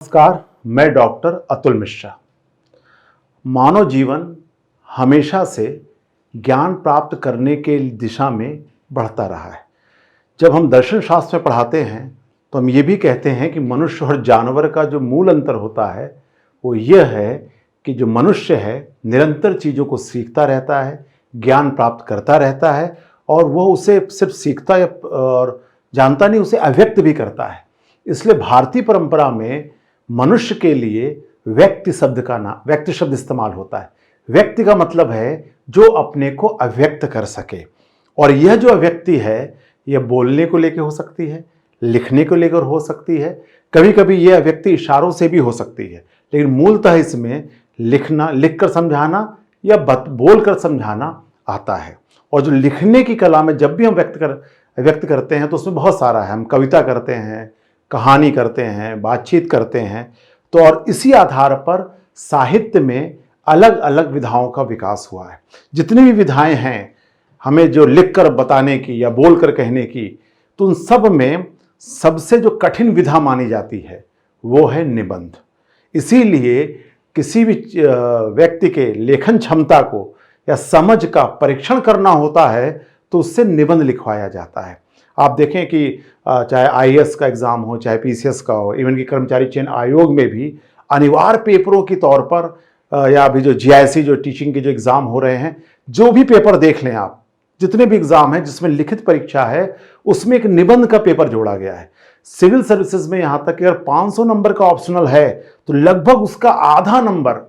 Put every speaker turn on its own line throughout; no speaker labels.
नमस्कार, मैं डॉक्टर अतुल मिश्रा। मानव जीवन हमेशा से ज्ञान प्राप्त करने के दिशा में बढ़ता रहा है। जब हम दर्शन शास्त्र में पढ़ाते हैं तो हम ये भी कहते हैं कि मनुष्य और जानवर का जो मूल अंतर होता है वो यह है कि जो मनुष्य है निरंतर चीज़ों को सीखता रहता है, ज्ञान प्राप्त करता रहता है और वह उसे सिर्फ सीखता और जानता नहीं, उसे अव्यक्त भी करता है। इसलिए भारतीय परंपरा में मनुष्य के लिए व्यक्ति शब्द इस्तेमाल होता है। व्यक्ति का मतलब है जो अपने को अव्यक्त कर सके, और यह जो अव्यक्ति है यह बोलने को लेकर हो सकती है, लिखने को लेकर हो सकती है, कभी कभी यह अव्यक्ति इशारों से भी हो सकती है, लेकिन मूलतः इसमें लिखना, लिखकर समझाना या बोलकर समझाना आता है। और जो लिखने की कला में जब भी हम व्यक्त करते हैं तो उसमें बहुत सारा है। हम कविता करते हैं, कहानी करते हैं, बातचीत करते हैं। तो और इसी आधार पर साहित्य में अलग अलग विधाओं का विकास हुआ है। जितनी भी विधाएं हैं हमें जो लिखकर बताने की या बोलकर कहने की, तो उन सब में सबसे जो कठिन विधा मानी जाती है वो है निबंध। इसीलिए किसी भी व्यक्ति के लेखन क्षमता को या समझ का परीक्षण करना होता है तो उससे निबंध लिखवाया जाता है। आप देखें कि चाहे आईएएस का एग्ज़ाम हो, चाहे पीसीएस का हो, इवन कि कर्मचारी चयन आयोग में भी अनिवार्य पेपरों के तौर पर या अभी जो जीआईएससी जो टीचिंग के जो एग्ज़ाम हो रहे हैं, जो भी पेपर देख लें आप, जितने भी एग्ज़ाम हैं जिसमें लिखित परीक्षा है उसमें एक निबंध का पेपर जोड़ा गया है। सिविल सर्विसेज में यहाँ तक कि अगर 500 नंबर का ऑप्शनल है तो लगभग उसका आधा नंबर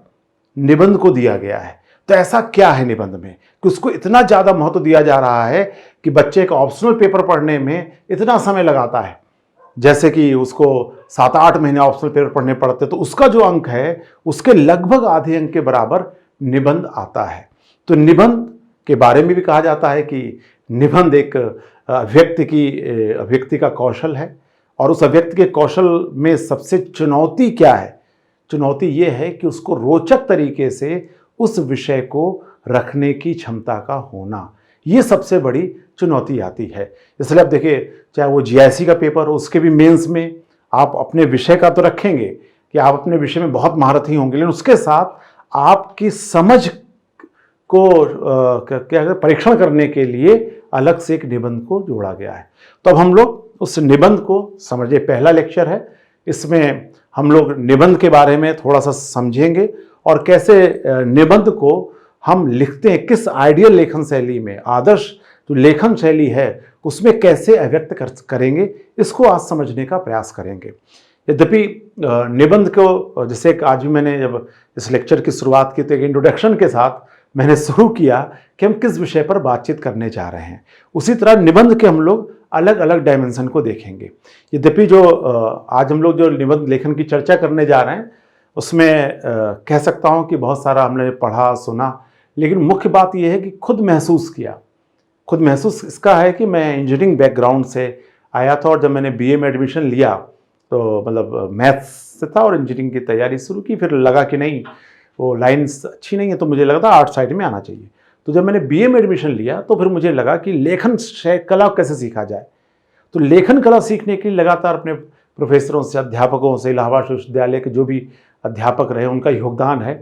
निबंध को दिया गया है। तो ऐसा क्या है निबंध में कि उसको इतना ज़्यादा महत्व दिया जा रहा है कि बच्चे का ऑप्शनल पेपर पढ़ने में इतना समय लगाता है, जैसे कि उसको 7-8 महीने ऑप्शनल पेपर पढ़ने पड़ते, तो उसका जो अंक है उसके लगभग आधे अंक के बराबर निबंध आता है। तो निबंध के बारे में भी कहा जाता है कि निबंध एक अभिव्यक्ति का कौशल है, और उस अभिव्यक्ति के कौशल में सबसे चुनौती क्या है? चुनौती ये है कि उसको रोचक तरीके से उस विषय को रखने की क्षमता का होना, ये सबसे बड़ी चुनौती आती है। इसलिए आप देखिए, चाहे वो जीआईएससी का पेपर हो, उसके भी मेंस में आप अपने विषय का तो रखेंगे कि आप अपने विषय में बहुत महारथी होंगे, लेकिन उसके साथ आपकी समझ को क्या परीक्षण करने के लिए अलग से एक निबंध को जोड़ा गया है। तो अब हम लोग उस निबंध को समझे। पहला लेक्चर है, इसमें हम लोग निबंध के बारे में थोड़ा सा समझेंगे और कैसे निबंध को हम लिखते हैं, किस आइडियल लेखन शैली में, आदर्श जो लेखन शैली है उसमें कैसे अभिव्यक्त करेंगे, इसको आज समझने का प्रयास करेंगे। यद्यपि निबंध को, जैसे आज भी मैंने जब इस लेक्चर की शुरुआत की तो एक इंट्रोडक्शन के साथ मैंने शुरू किया कि हम किस विषय पर बातचीत करने जा रहे हैं, उसी तरह निबंध के हम लोग अलग अलग डायमेंशन को देखेंगे। यद्यपि जो आज हम लोग जो निबंध लेखन की चर्चा करने जा रहे हैं उसमें कह सकता हूं कि बहुत सारा हमने पढ़ा सुना, लेकिन मुख्य बात यह है कि खुद महसूस इसका है कि मैं इंजीनियरिंग बैकग्राउंड से आया था, और जब मैंने बीए में एडमिशन लिया तो मतलब मैथ्स से था और इंजीनियरिंग की तैयारी शुरू की, फिर लगा कि नहीं वो लाइन्स अच्छी नहीं है, तो मुझे लगा था आर्ट साइड में आना चाहिए। तो जब मैंने बीए में एडमिशन लिया तो फिर मुझे लगा कि लेखन कला कैसे सीखा जाए। तो लेखन कला सीखने के लिए लगातार अपने प्रोफेसरों से, अध्यापकों से, इलाहाबाद विश्वविद्यालय के जो भी अध्यापक रहे उनका योगदान है,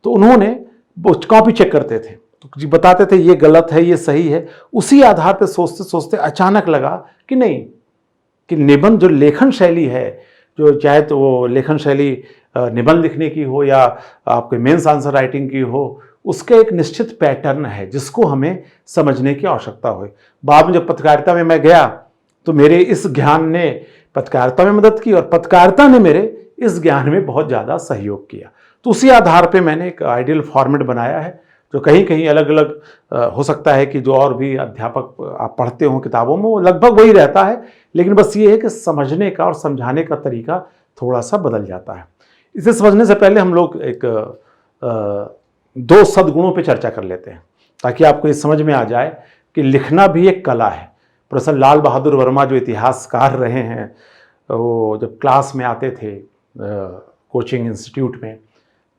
तो उन्होंने वो कॉपी चेक करते थे, तो बताते थे ये गलत है, ये सही है। उसी आधार पर सोचते सोचते अचानक लगा कि नहीं, कि निबंध जो लेखन शैली है, जो चाहे तो वो लेखन शैली निबंध लिखने की हो या आपके मेंस आंसर राइटिंग की हो, उसका एक निश्चित पैटर्न है जिसको हमें समझने की आवश्यकता हो। बाद में जब पत्रकारिता में मैं गया तो मेरे इस ज्ञान ने पत्रकारिता में मदद की और पत्रकारिता ने मेरे इस ज्ञान में बहुत ज़्यादा सहयोग किया। तो उसी आधार पे मैंने एक आइडियल फॉर्मेट बनाया है, जो कहीं कहीं अलग अलग हो सकता है कि जो और भी अध्यापक आप पढ़ते हो किताबों में वो लगभग वही रहता है, लेकिन बस ये है कि समझने का और समझाने का तरीका थोड़ा सा बदल जाता है। इसे समझने से पहले हम लोग एक दो सद्गुणों पे चर्चा कर लेते हैं, ताकि आपको ये समझ में आ जाए कि लिखना भी एक कला है। प्रोफेसर लाल बहादुर वर्मा जो इतिहासकार रहे हैं, वो जब क्लास में आते थे कोचिंग इंस्टीट्यूट में,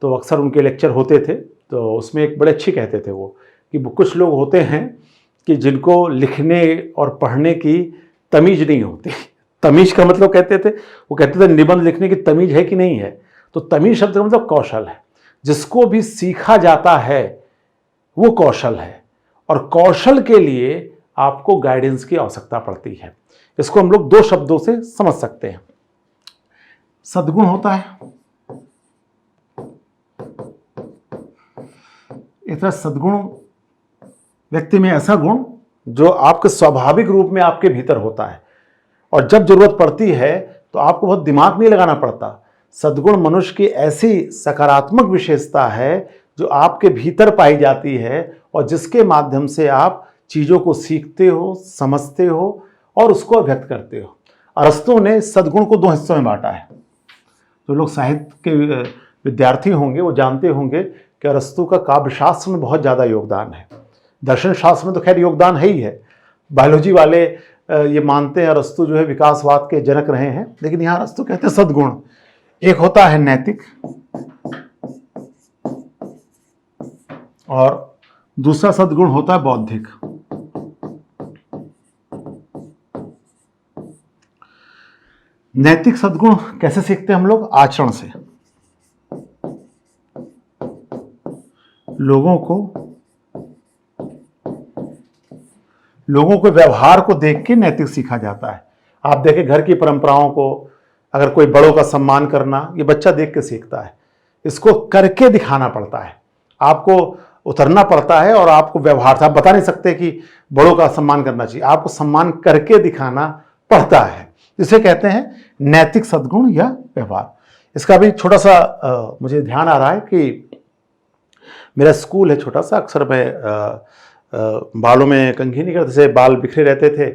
तो अक्सर उनके लेक्चर होते थे, तो उसमें एक बड़े अच्छी कहते थे वो कि कुछ लोग होते हैं कि जिनको लिखने और पढ़ने की तमीज़ नहीं होती, तमीज का मतलब कहते थे, वो कहते थे निबंध लिखने की तमीज है कि नहीं है। तो तमीज शब्द का मतलब कौशल है, जिसको भी सीखा जाता है वो कौशल है, और कौशल के लिए आपको गाइडेंस की आवश्यकता पड़ती है। इसको हम लोग दो शब्दों से समझ सकते हैं। सद्गुण होता है, इतना सद्गुण व्यक्ति में ऐसा गुण जो आपके स्वाभाविक रूप में आपके भीतर होता है, और जब जरूरत पड़ती है तो आपको बहुत दिमाग नहीं लगाना पड़ता। सद्गुण मनुष्य की ऐसी सकारात्मक विशेषता है जो आपके भीतर पाई जाती है, और जिसके माध्यम से आप चीज़ों को सीखते हो, समझते हो और उसको व्यक्त करते हो। अरस्तु ने सद्गुण को दो हिस्सों में बांटा है। जो लोग साहित्य के विद्यार्थी होंगे वो जानते होंगे कि अरस्तु का काव्यशास्त्र में बहुत ज़्यादा योगदान है। दर्शन शास्त्र में तो खैर योगदान है ही है। बायोलॉजी वाले ये मानते हैं अरस्तु जो है विकासवाद के जनक रहे हैं, लेकिन यहाँ अरस्तु कहते हैं सद्गुण। एक होता है नैतिक और दूसरा सद्गुण होता है बौद्धिक। नैतिक सद्गुण कैसे सीखते हैं हम लोग? आचरण से। लोगों को व्यवहार को देख के नैतिक सीखा जाता है। आप देखें घर की परंपराओं को, अगर कोई बड़ों का सम्मान करना, ये बच्चा देख के सीखता है। इसको करके दिखाना पड़ता है, आपको उतरना पड़ता है, और आपको व्यवहार से आप बता नहीं सकते कि बड़ों का सम्मान करना चाहिए, आपको सम्मान करके दिखाना पड़ता है। इसे कहते हैं नैतिक सद्गुण या व्यवहार। इसका भी छोटा सा मुझे ध्यान आ रहा है कि मेरा स्कूल है छोटा सा, अक्सर मैं बालों में कंघी नहीं करते थे, बाल बिखरे रहते थे,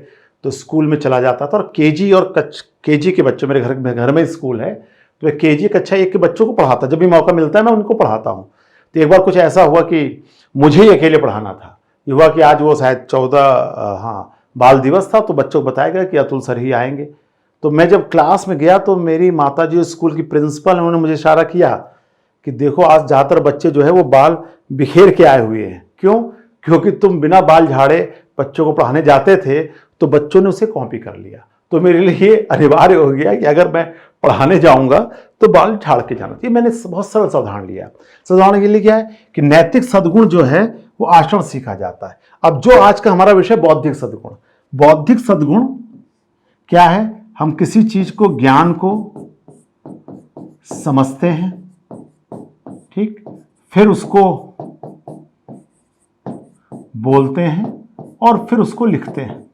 तो स्कूल में चला जाता था और केजी और केजी के बच्चों, मेरे घर में स्कूल है, तो मैं केजी कक्षा 1 के बच्चों को पढ़ाता। जब भी मौका मिलता है मैं उनको पढ़ाता हूँ। तो एक बार कुछ ऐसा हुआ कि मुझे ही अकेले पढ़ाना था। ये हुआ कि आज वो शायद 14 बाल दिवस था, तो बच्चों को बताया गया कि अतुल सर ही आएंगे। तो मैं जब क्लास में गया तो मेरी माता जी स्कूल की प्रिंसिपल, उन्होंने मुझे इशारा किया कि देखो आज ज़्यादातर बच्चे जो है वो बाल बिखेर के आए हुए हैं। क्यों? क्योंकि तुम बिना बाल झाड़े बच्चों को पढ़ाने जाते थे तो बच्चों ने उसे कॉपी कर लिया। तो मेरे लिए ये अनिवार्य हो गया कि अगर मैं पढ़ाने जाऊंगा तो बाल झाड़ के जाना चाहिए। मैंने बहुत सरल सा उदाहरण लिया। उदाहरण के लिए क्या है कि नैतिक सद्गुण जो है वो आचरण सीखा जाता है। अब जो आज का हमारा विषय बौद्धिक सद्गुण, बौद्धिक सद्गुण क्या है? हम किसी चीज को, ज्ञान को समझते हैं, ठीक, फिर उसको बोलते हैं और फिर उसको लिखते हैं।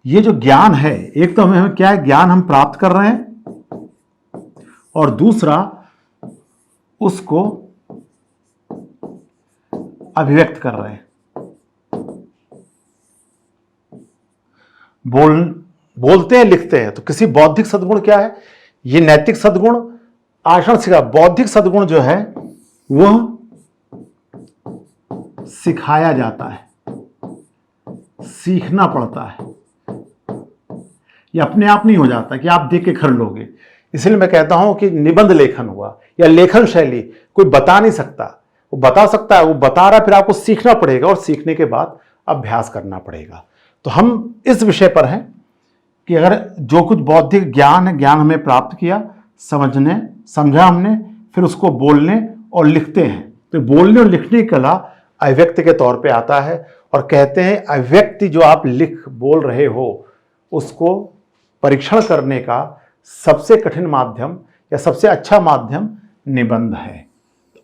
ये जो ज्ञान है, एक तो हमें क्या है, ज्ञान हम प्राप्त कर रहे हैं, और दूसरा उसको अभिव्यक्त कर रहे हैं। बोलते हैं, लिखते हैं। तो किसी बौद्धिक सद्गुण क्या है? ये नैतिक सद्गुण आचरण सीखा। बौद्धिक सद्गुण जो है वह सिखाया जाता है, सीखना पड़ता है। ये अपने आप नहीं हो जाता कि आप देख के कर लोगे। इसलिए मैं कहता हूं कि निबंध लेखन हुआ या लेखन शैली कोई बता नहीं सकता, वो बता सकता है, वो बता रहा है, फिर आपको सीखना पड़ेगा और सीखने के बाद अभ्यास करना पड़ेगा। तो हम इस विषय पर हैं कि अगर जो कुछ बौद्धिक ज्ञान है, ज्ञान हमें प्राप्त किया, समझा हमने, फिर उसको बोलने और लिखते हैं। तो बोलने और लिखने की कला अभिव्यक्ति के तौर पे आता है, और कहते हैं अभिव्यक्ति जो आप लिख बोल रहे हो उसको परीक्षण करने का सबसे कठिन माध्यम या सबसे अच्छा माध्यम निबंध है।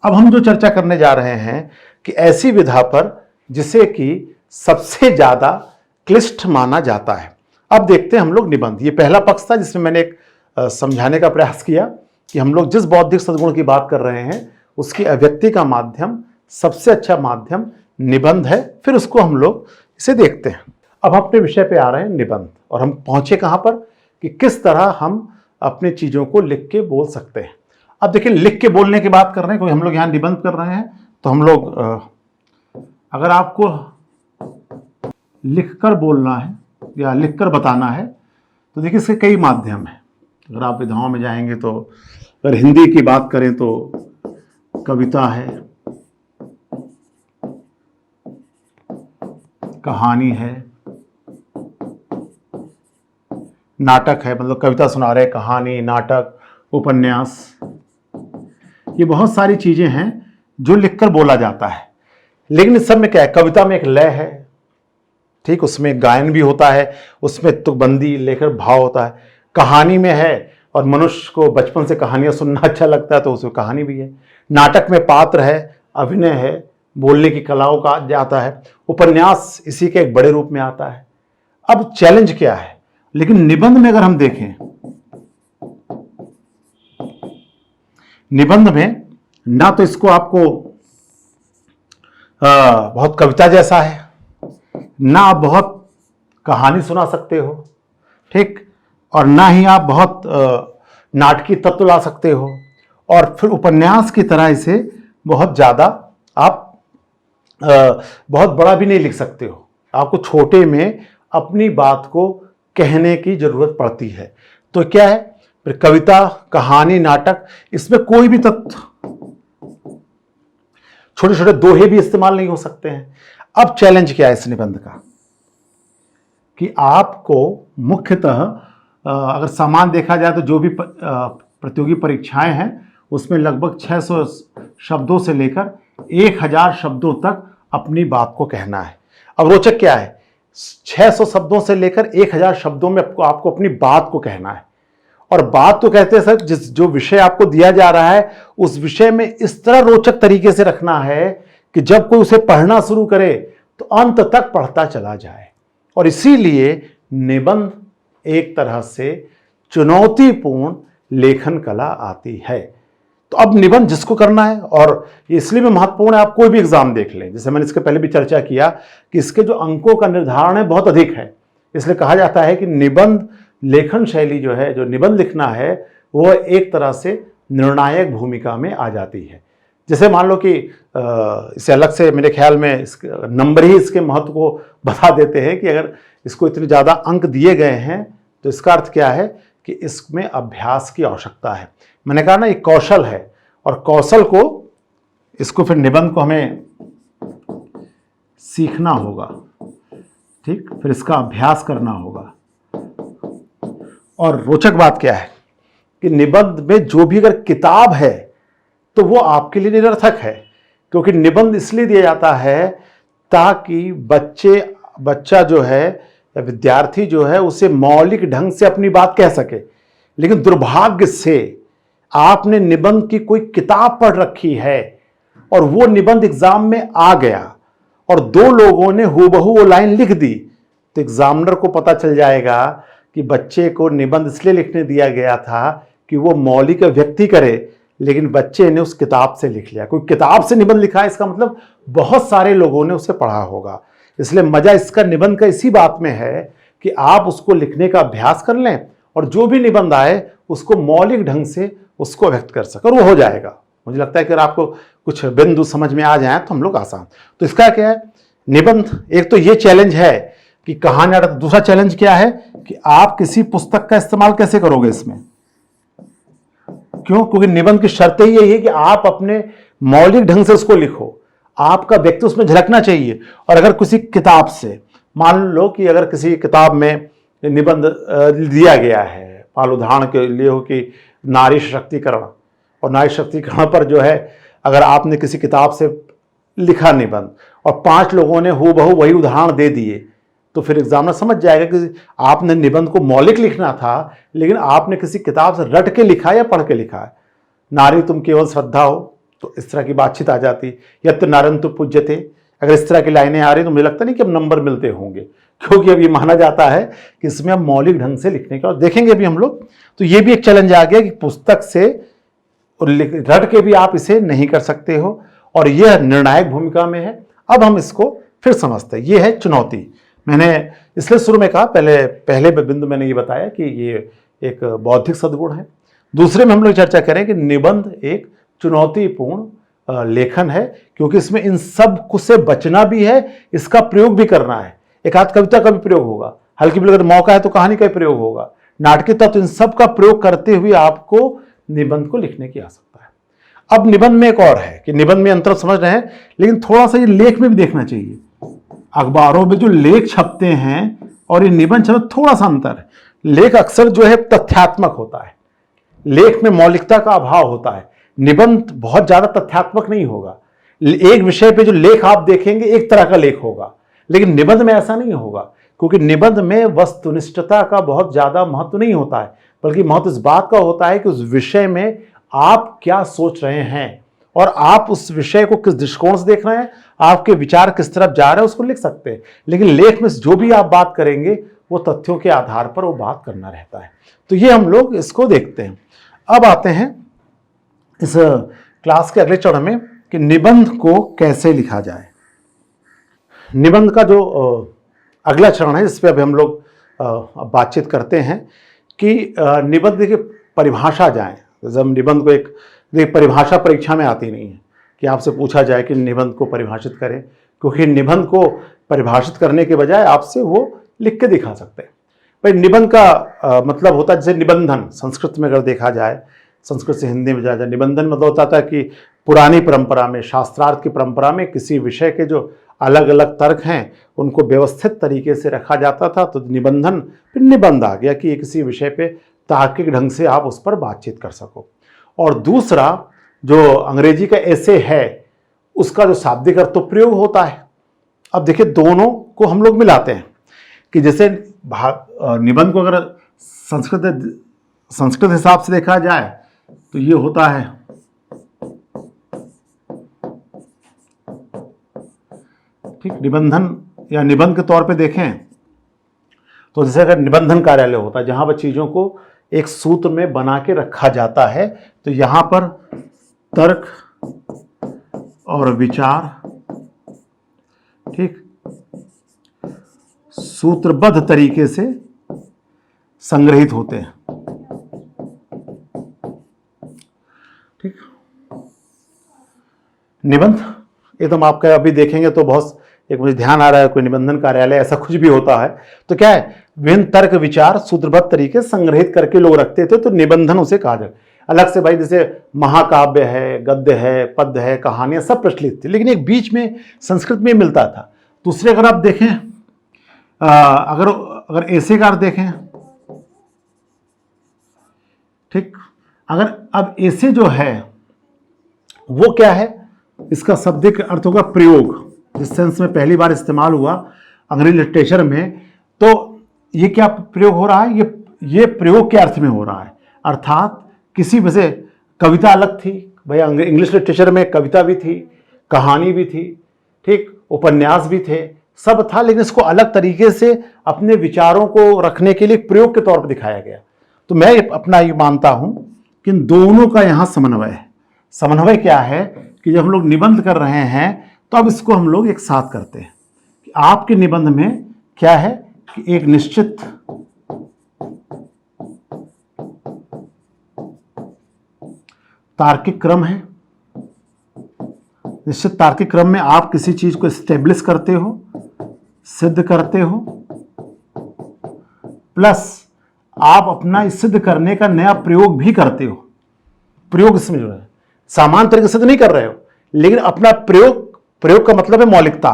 अब हम जो चर्चा करने जा रहे हैं कि ऐसी विधा पर जिसे कि सबसे ज्यादा क्लिष्ट माना जाता है। अब देखते हैं हम लोग निबंध। ये पहला पक्ष था जिसमें मैंने एक समझाने का प्रयास किया कि हम लोग जिस बौद्धिक सद्गुण की बात कर रहे हैं उसकी अभिव्यक्ति का माध्यम, सबसे अच्छा माध्यम निबंध है। फिर उसको हम लोग इसे देखते हैं। अब हम अपने विषय पे आ रहे हैं निबंध, और हम पहुंचे कहां पर कि किस तरह हम अपनी चीजों को लिख के बोल सकते हैं। अब देखिए, लिख के बोलने की बात कर रहे हैं, कोई हम लोग यहां निबंध कर रहे हैं, तो हम लोग अगर आपको लिखकर बोलना है या लिखकर बताना है तो देखिए इसके कई माध्यम हैं। अगर आप विधाओं में जाएंगे तो अगर हिंदी की बात करें तो कविता है, कहानी है, नाटक है, मतलब कविता सुना रहे, कहानी, नाटक, उपन्यास, ये बहुत सारी चीजें हैं जो लिखकर बोला जाता है। लेकिन इस सब में क्या है, कविता में एक लय है, ठीक, उसमें गायन भी होता है, उसमें तुकबंदी लेकर भाव होता है। कहानी में है, और मनुष्य को बचपन से कहानियां सुनना अच्छा लगता है तो उसमें कहानी भी है। नाटक में पात्र है, अभिनय है, बोलने की कलाओं का जाता है। उपन्यास इसी के एक बड़े रूप में आता है। अब चैलेंज क्या है, लेकिन निबंध में अगर हम देखें, निबंध में ना तो इसको आपको बहुत कविता जैसा है, ना आप बहुत कहानी सुना सकते हो, ठीक, और ना ही आप बहुत नाटकीय तत्व ला सकते हो, और फिर उपन्यास की तरह इसे बहुत ज़्यादा आप बहुत बड़ा भी नहीं लिख सकते हो। आपको छोटे में अपनी बात को कहने की जरूरत पड़ती है। तो क्या है, फिर कविता, कहानी, नाटक, इसमें कोई भी तत्व, छोटे छोटे दोहे भी इस्तेमाल नहीं हो सकते हैं। अब चैलेंज क्या है इस निबंध का, कि आपको मुख्यतः अगर सामान देखा जाए तो जो भी प्रतियोगी परीक्षाएं हैं उसमें लगभग 600 शब्दों से लेकर 1000 शब्दों तक अपनी बात को कहना है। अब रोचक क्या है, 600 शब्दों से लेकर 1000 शब्दों में आपको अपनी बात को कहना है। और बात तो कहते हैं सर, जो विषय आपको दिया जा रहा है उस विषय में इस तरह रोचक तरीके से रखना है कि जब कोई उसे पढ़ना शुरू करे तो अंत तक पढ़ता चला जाए। और इसीलिए निबंध एक तरह से चुनौतीपूर्ण लेखन कला आती है। तो अब निबंध जिसको करना है, और इसलिए भी महत्वपूर्ण है, आप कोई भी एग्जाम देख लें, जैसे मैंने इसके पहले भी चर्चा किया कि इसके जो अंकों का निर्धारण है बहुत अधिक है। इसलिए कहा जाता है कि निबंध लेखन शैली जो है, जो निबंध लिखना है, वो एक तरह से निर्णायक भूमिका में आ जाती है। जैसे मान लो कि इसे अलग से मेरे ख्याल में नंबर ही इसके महत्व को बता देते हैं कि अगर इसको इतने ज़्यादा अंक दिए गए हैं तो इसका अर्थ क्या है कि इसमें अभ्यास की आवश्यकता है। मैंने कहा ना, ये कौशल है, और कौशल को, इसको फिर निबंध को हमें सीखना होगा, ठीक, फिर इसका अभ्यास करना होगा। और रोचक बात क्या है कि निबंध में जो भी अगर किताब है तो वो आपके लिए निरर्थक है, क्योंकि निबंध इसलिए दिया जाता है ताकि बच्चा जो है या विद्यार्थी जो है उसे मौलिक ढंग से अपनी बात कह सके। लेकिन दुर्भाग्य से आपने निबंध की कोई किताब पढ़ रखी है और वो निबंध एग्जाम में आ गया और 2 लोगों ने हूबहू वो लाइन लिख दी, तो एग्जामिनर को पता चल जाएगा कि बच्चे को निबंध इसलिए लिखने दिया गया था कि वो मौलिक व्यक्ति करे, लेकिन बच्चे ने उस किताब से लिख लिया। कोई किताब से निबंध लिखा है, इसका मतलब बहुत सारे लोगों ने उसे पढ़ा होगा। इसलिए मजा इसका निबंध का इसी बात में है कि आप उसको लिखने का अभ्यास कर लें और जो भी निबंध आए उसको मौलिक ढंग से उसको व्यक्त कर सकें, और वो हो जाएगा। मुझे लगता है कि अगर आपको कुछ बिंदु समझ में आ जाए तो हम लोग आसान। तो इसका क्या है, निबंध एक तो ये चैलेंज है कि कहानी नाटक। दूसरा चैलेंज क्या है कि आप किसी पुस्तक का इस्तेमाल कैसे करोगे इसमें। क्यों? क्योंकि निबंध की शर्त ही यही है कि आप अपने मौलिक ढंग से उसको लिखो, आपका व्यक्ति उसमें झलकना चाहिए। और अगर किसी किताब से, मान लो कि अगर किसी किताब में निबंध दिया गया है, मान उदाहरण के लिए हो कि नारी सशक्तिकरण, और नारी सशक्तिकरण पर जो है अगर आपने किसी किताब से लिखा निबंध और 5 लोगों ने हूबहू वही उदाहरण दे दिए, तो फिर एग्जामिनर समझ जाएगा कि आपने निबंध को मौलिक लिखना था, लेकिन आपने किसी किताब से रट के लिखा या पढ़ के लिखा है। नारी तुम केवल श्रद्धा हो, तो इस तरह की बातचीत आ जाती। यत् नारयन्तु पूज्यते, अगर इस तरह की लाइनें आ रही तो मुझे लगता नहीं कि अब नंबर मिलते होंगे, क्योंकि अब ये माना जाता है कि इसमें अब मौलिक ढंग से लिखने का, और देखेंगे भी हम लोग। तो ये भी एक चैलेंज आ गया कि पुस्तक से रट के भी आप इसे नहीं कर सकते हो, और यह निर्णायक भूमिका में है। अब हम इसको फिर समझते हैं, ये है चुनौती। मैंने इसलिए शुरू में कहा, पहले बिंदु मैंने ये बताया कि ये एक बौद्धिक सद्गुण है। दूसरे में हम लोग चर्चा करें कि निबंध एक चुनौतीपूर्ण लेखन है, क्योंकि इसमें इन सब कुछ से बचना भी है, इसका प्रयोग भी करना है। एक आध कविता का भी प्रयोग होगा, हल्की भी अगर मौका है तो कहानी का भी प्रयोग होगा, नाटकीय तत्व, इन सब का प्रयोग करते हुए आपको निबंध को लिखने की आवश्यकता है। अब निबंध में एक और है कि निबंध में अंतर समझ रहे हैं, लेकिन थोड़ा सा ये लेख में भी देखना चाहिए। अखबारों में जो लेख छपते हैं और ये निबंध छपते, थोड़ा सा अंतर है। लेख अक्सर जो है तथ्यात्मक होता है, लेख में मौलिकता का अभाव होता है। निबंध बहुत ज्यादा तथ्यात्मक नहीं होगा। एक विषय पे जो लेख आप देखेंगे एक तरह का लेख होगा, लेकिन निबंध में ऐसा नहीं होगा, क्योंकि निबंध में वस्तुनिष्ठता का बहुत ज्यादा महत्व नहीं होता है, बल्कि महत्व इस बात का होता है कि उस विषय में आप क्या सोच रहे हैं और आप उस विषय को किस दृष्टिकोण से देख रहे हैं, आपके विचार किस तरफ जा रहे हैं, उसको लिख सकते हैं। लेकिन लेख में जो भी आप बात करेंगे वो तथ्यों के आधार पर वो बात करना रहता है। तो ये हम लोग इसको देखते हैं। अब आते हैं इस क्लास के अगले चरण में कि निबंध को कैसे लिखा जाए। निबंध का जो अगला चरण है, इस पर अभी हम लोग बातचीत करते हैं कि निबंध की परिभाषा जाए। जब निबंध को एक परिभाषा परीक्षा में आती नहीं है कि आपसे पूछा जाए कि निबंध को परिभाषित करें, क्योंकि निबंध को परिभाषित करने के बजाय आपसे वो लिख के दिखा सकते हैं। भाई निबंध का मतलब होता है, जैसे निबंधन संस्कृत में अगर देखा जाए, संस्कृत से हिंदी में जाया जाए, निबंधन मतलब होता था कि पुरानी परंपरा में, शास्त्रार्थ की परंपरा में किसी विषय के जो अलग अलग तर्क हैं उनको व्यवस्थित तरीके से रखा जाता था। तो निबंधन फिर निबंध आ गया कि किसी विषय पे तार्किक ढंग से आप उस पर बातचीत कर सको। और दूसरा जो अंग्रेजी का ऐसे है, उसका जो शाब्दिक अर्थ तो प्रयोग होता है। अब देखिए दोनों को हम लोग मिलाते हैं कि जैसे निबंध को अगर संस्कृत हिसाब से देखा जाए तो ये होता है ठीक, निबंधन या निबंध के तौर पे देखें तो जैसे अगर निबंधन कार्यालय होता है जहां पर चीजों को एक सूत्र में बना के रखा जाता है, तो यहां पर तर्क और विचार ठीक सूत्रबद्ध तरीके से संग्रहित होते हैं। ठीक, निबंध एकदम आपका अभी देखेंगे तो बहुत एक मुझे ध्यान आ रहा है, कोई निबंधन कार्यालय ऐसा कुछ भी होता है तो क्या है, विभिन्न तर्क विचार सूत्रबद्ध तरीके संग्रहित करके लोग रखते थे, तो निबंधन उसे कहा जाए। अलग से भाई जैसे महाकाव्य है, गद्य है, पद्य है, कहानियां सब प्रचलित थी, लेकिन एक बीच में संस्कृत में मिलता था। दूसरे अगर आप देखें अगर ऐसे का अर्थ देखें ठीक, अगर अब ऐसे जो है वो क्या है, इसका शाब्दिक अर्थ होगा प्रयोग, जिस सेंस में पहली बार इस्तेमाल हुआ अंग्रेजी लिटरेचर में। तो ये क्या प्रयोग हो रहा है, ये प्रयोग के अर्थ में हो रहा है, अर्थात किसी वजह कविता अलग थी भाई, इंग्लिश लिटरेचर में कविता भी थी, कहानी भी थी, ठीक, उपन्यास भी थे, सब था, लेकिन इसको अलग तरीके से अपने विचारों को रखने के लिए प्रयोग के तौर पर दिखाया गया। तो मैं अपना ये मानता हूं कि इन दोनों का यहां समन्वय है। समन्वय क्या है कि जब हम लोग निबंध कर रहे हैं तो अब इसको हम लोग एक साथ करते हैं कि आपके निबंध में क्या है कि एक निश्चित तार्किक क्रम है, निश्चित तार्किक क्रम में आप किसी चीज को एस्टेब्लिश करते हो, सिद्ध करते हो, प्लस आप अपना इस सिद्ध करने का नया प्रयोग भी करते हो। प्रयोग इसमें जो है सामान्य तरीके से तो नहीं कर रहे हो, लेकिन अपना प्रयोग का मतलब है मौलिकता,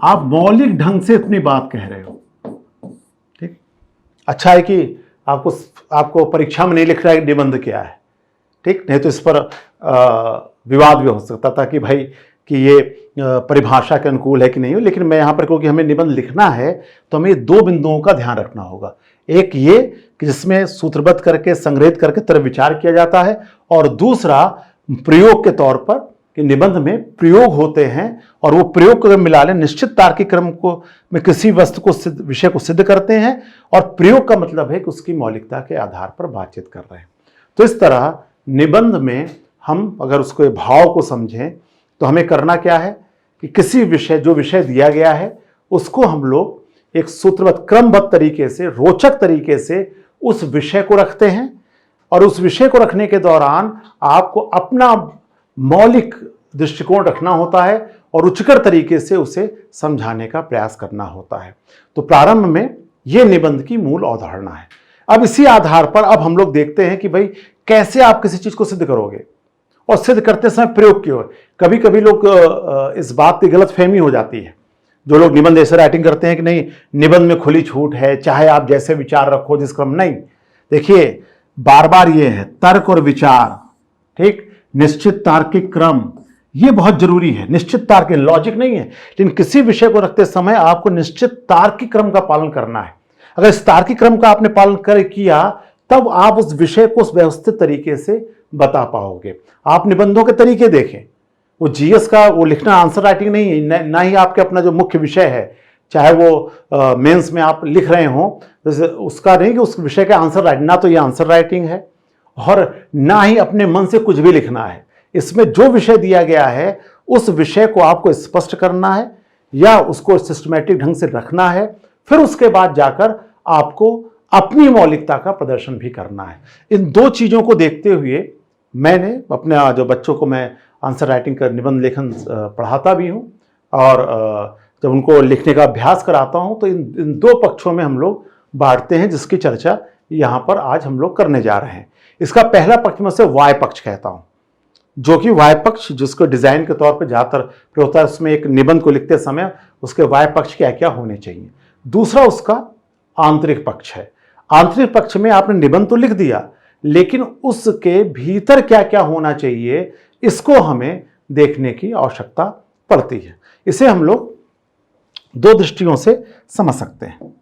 आप मौलिक ढंग से अपनी बात कह रहे हो। ठीक, अच्छा है कि आपको परीक्षा में नहीं लिख रहा है निबंध क्या है, ठीक, नहीं तो इस पर विवाद भी हो सकता था कि भाई कि ये परिभाषा के अनुकूल है कि नहीं हो। लेकिन मैं यहाँ पर, क्योंकि हमें निबंध लिखना है तो हमें दो बिंदुओं का ध्यान रखना होगा। एक ये कि जिसमें सूत्रबद्ध करके संग्रहित करके तरफ विचार किया जाता है, और दूसरा प्रयोग के तौर पर कि निबंध में प्रयोग होते हैं और वो प्रयोग को मिला लें, निश्चित तार्किक क्रम को में किसी वस्तु को विषय को सिद्ध करते हैं, और प्रयोग का मतलब है कि उसकी मौलिकता के आधार पर बातचीत कर रहे हैं। तो इस तरह निबंध में हम अगर उसको भाव को समझें तो हमें करना क्या है कि किसी विषय, जो विषय दिया गया है उसको हम लोग एक सूत्रबद्ध क्रमबद्ध तरीके से, रोचक तरीके से उस विषय को रखते हैं, और उस विषय को रखने के दौरान आपको अपना मौलिक दृष्टिकोण रखना होता है और रुचिकर तरीके से उसे समझाने का प्रयास करना होता है। तो प्रारंभ में यह निबंध की मूल अवधारणा है। अब इसी आधार पर अब हम लोग देखते हैं कि भाई कैसे आप किसी चीज को सिद्ध करोगे, और सिद्ध करते समय प्रयोग क्यों है। कभी कभी लोग इस बात की गलतफहमी हो जाती है जो लोग निबंध ऐसे राइटिंग करते हैं कि नहीं निबंध में खुली छूट है, चाहे आप जैसे विचार रखो जिस क्रम, नहीं। देखिए बार बार ये है तर्क और विचार, ठीक, निश्चित तार्किक क्रम, ये बहुत जरूरी है। निश्चित तार्किक, लॉजिक नहीं है, लेकिन किसी विषय को रखते समय आपको निश्चित तार्किक क्रम का पालन करना है। अगर इस तार्किक क्रम का आपने पालन किया तब आप उस विषय को उस व्यवस्थित तरीके से बता पाओगे। आप निबंधों के तरीके देखें, वो जीएस का वो लिखना आंसर राइटिंग नहीं है, ना ही आपके अपना जो मुख्य विषय है, चाहे वो मेंस में आप लिख रहे हो, जैसे उसका नहीं कि उस विषय का आंसर राइटिंग, ना तो ये आंसर राइटिंग है और ना ही अपने मन से कुछ भी लिखना है। इसमें जो विषय दिया गया है उस विषय को आपको स्पष्ट करना है या उसको सिस्टमैटिक ढंग से रखना है, फिर उसके बाद जाकर आपको अपनी मौलिकता का प्रदर्शन भी करना है। इन दो चीजों को देखते हुए मैंने अपने जो बच्चों को मैं आंसर राइटिंग का निबंध लेखन पढ़ाता भी हूँ और जब उनको लिखने का अभ्यास कराता हूँ तो इन दो पक्षों में हम लोग बांटते हैं, जिसकी चर्चा यहाँ पर आज हम लोग करने जा रहे हैं। इसका पहला पक्ष में से वाय पक्ष कहता हूँ, जो कि वाय पक्ष जिसको डिजाइन के तौर पर ज्यादातर प्रयोग होता है, उसमें एक निबंध को लिखते समय उसके वाय पक्ष क्या क्या होने चाहिए। दूसरा उसका आंतरिक पक्ष है। आंतरिक पक्ष में आपने निबंध तो लिख दिया, लेकिन उसके भीतर क्या क्या होना चाहिए इसको हमें देखने की आवश्यकता पड़ती है। इसे हम लोग दो दृष्टियों से समझ सकते हैं।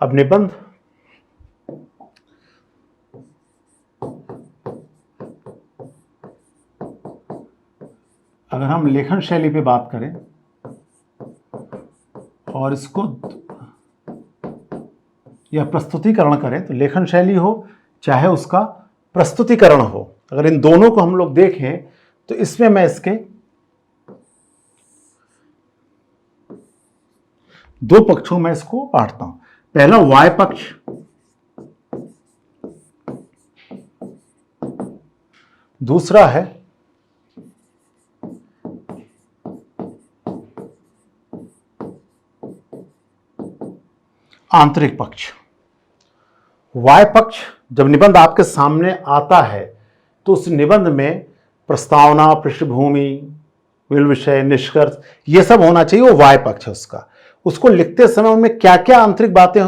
अब निबंध अगर हम लेखन शैली पे बात करें और इसको या प्रस्तुतिकरण करें, तो लेखन शैली हो चाहे उसका प्रस्तुतिकरण हो, अगर इन दोनों को हम लोग देखें तो इसमें मैं इसके दो पक्षों में इसको बांटता हूं। पहला वाय पक्ष, दूसरा है आंतरिक पक्ष। वाय पक्ष, जब निबंध आपके सामने आता है तो उस निबंध में प्रस्तावना, पृष्ठभूमि, मूल विषय, निष्कर्ष, ये सब होना चाहिए। वो वाय पक्ष है उसका। उसको लिखते समय उनमें क्या क्या आंतरिक बातें,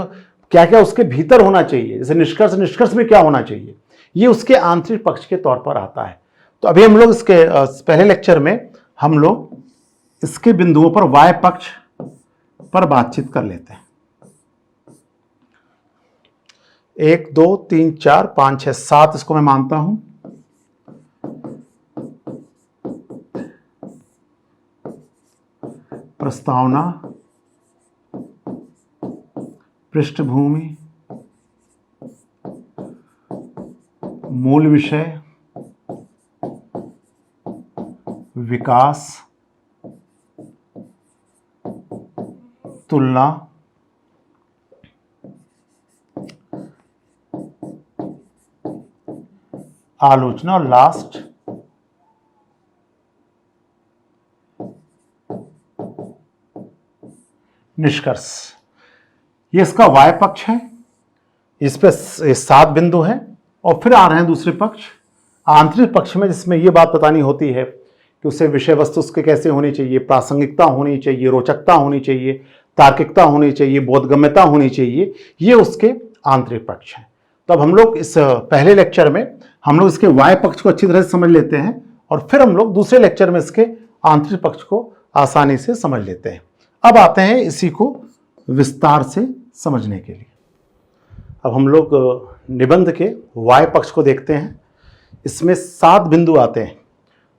क्या क्या उसके भीतर होना चाहिए, जैसे निष्कर्ष, निष्कर्ष में क्या होना चाहिए, ये उसके आंतरिक पक्ष के तौर पर आता है। तो अभी हम लोग इसके पहले लेक्चर में हम लोग इसके बिंदुओं पर वाय पक्ष पर बातचीत कर लेते हैं। 1 2 3 4 5 6 7 इसको मैं मानता हूं। प्रस्तावना, पृष्ठभूमि, मूल विषय, विकास, तुलना, आलोचना और लास्ट निष्कर्ष। ये इसका वाय पक्ष है। इस पे 7 बिंदु हैं और फिर आ रहे हैं दूसरे पक्ष, आंतरिक पक्ष में, जिसमें ये बात बतानी होती है कि उसे विषय वस्तु उसके कैसे होनी चाहिए, प्रासंगिकता होनी चाहिए, रोचकता होनी चाहिए, तार्किकता होनी चाहिए, बोधगम्यता होनी चाहिए। ये उसके आंतरिक पक्ष हैं। तो अब हम लोग इस पहले लेक्चर में हम लोग इसके वाय पक्ष को अच्छी तरह से समझ लेते हैं और फिर हम लोग दूसरे लेक्चर में इसके आंतरिक पक्ष को आसानी से समझ लेते हैं। अब आते हैं इसी को विस्तार से समझने के लिए। अब हम लोग निबंध के वाय पक्ष को देखते हैं। इसमें 7 बिंदु आते हैं।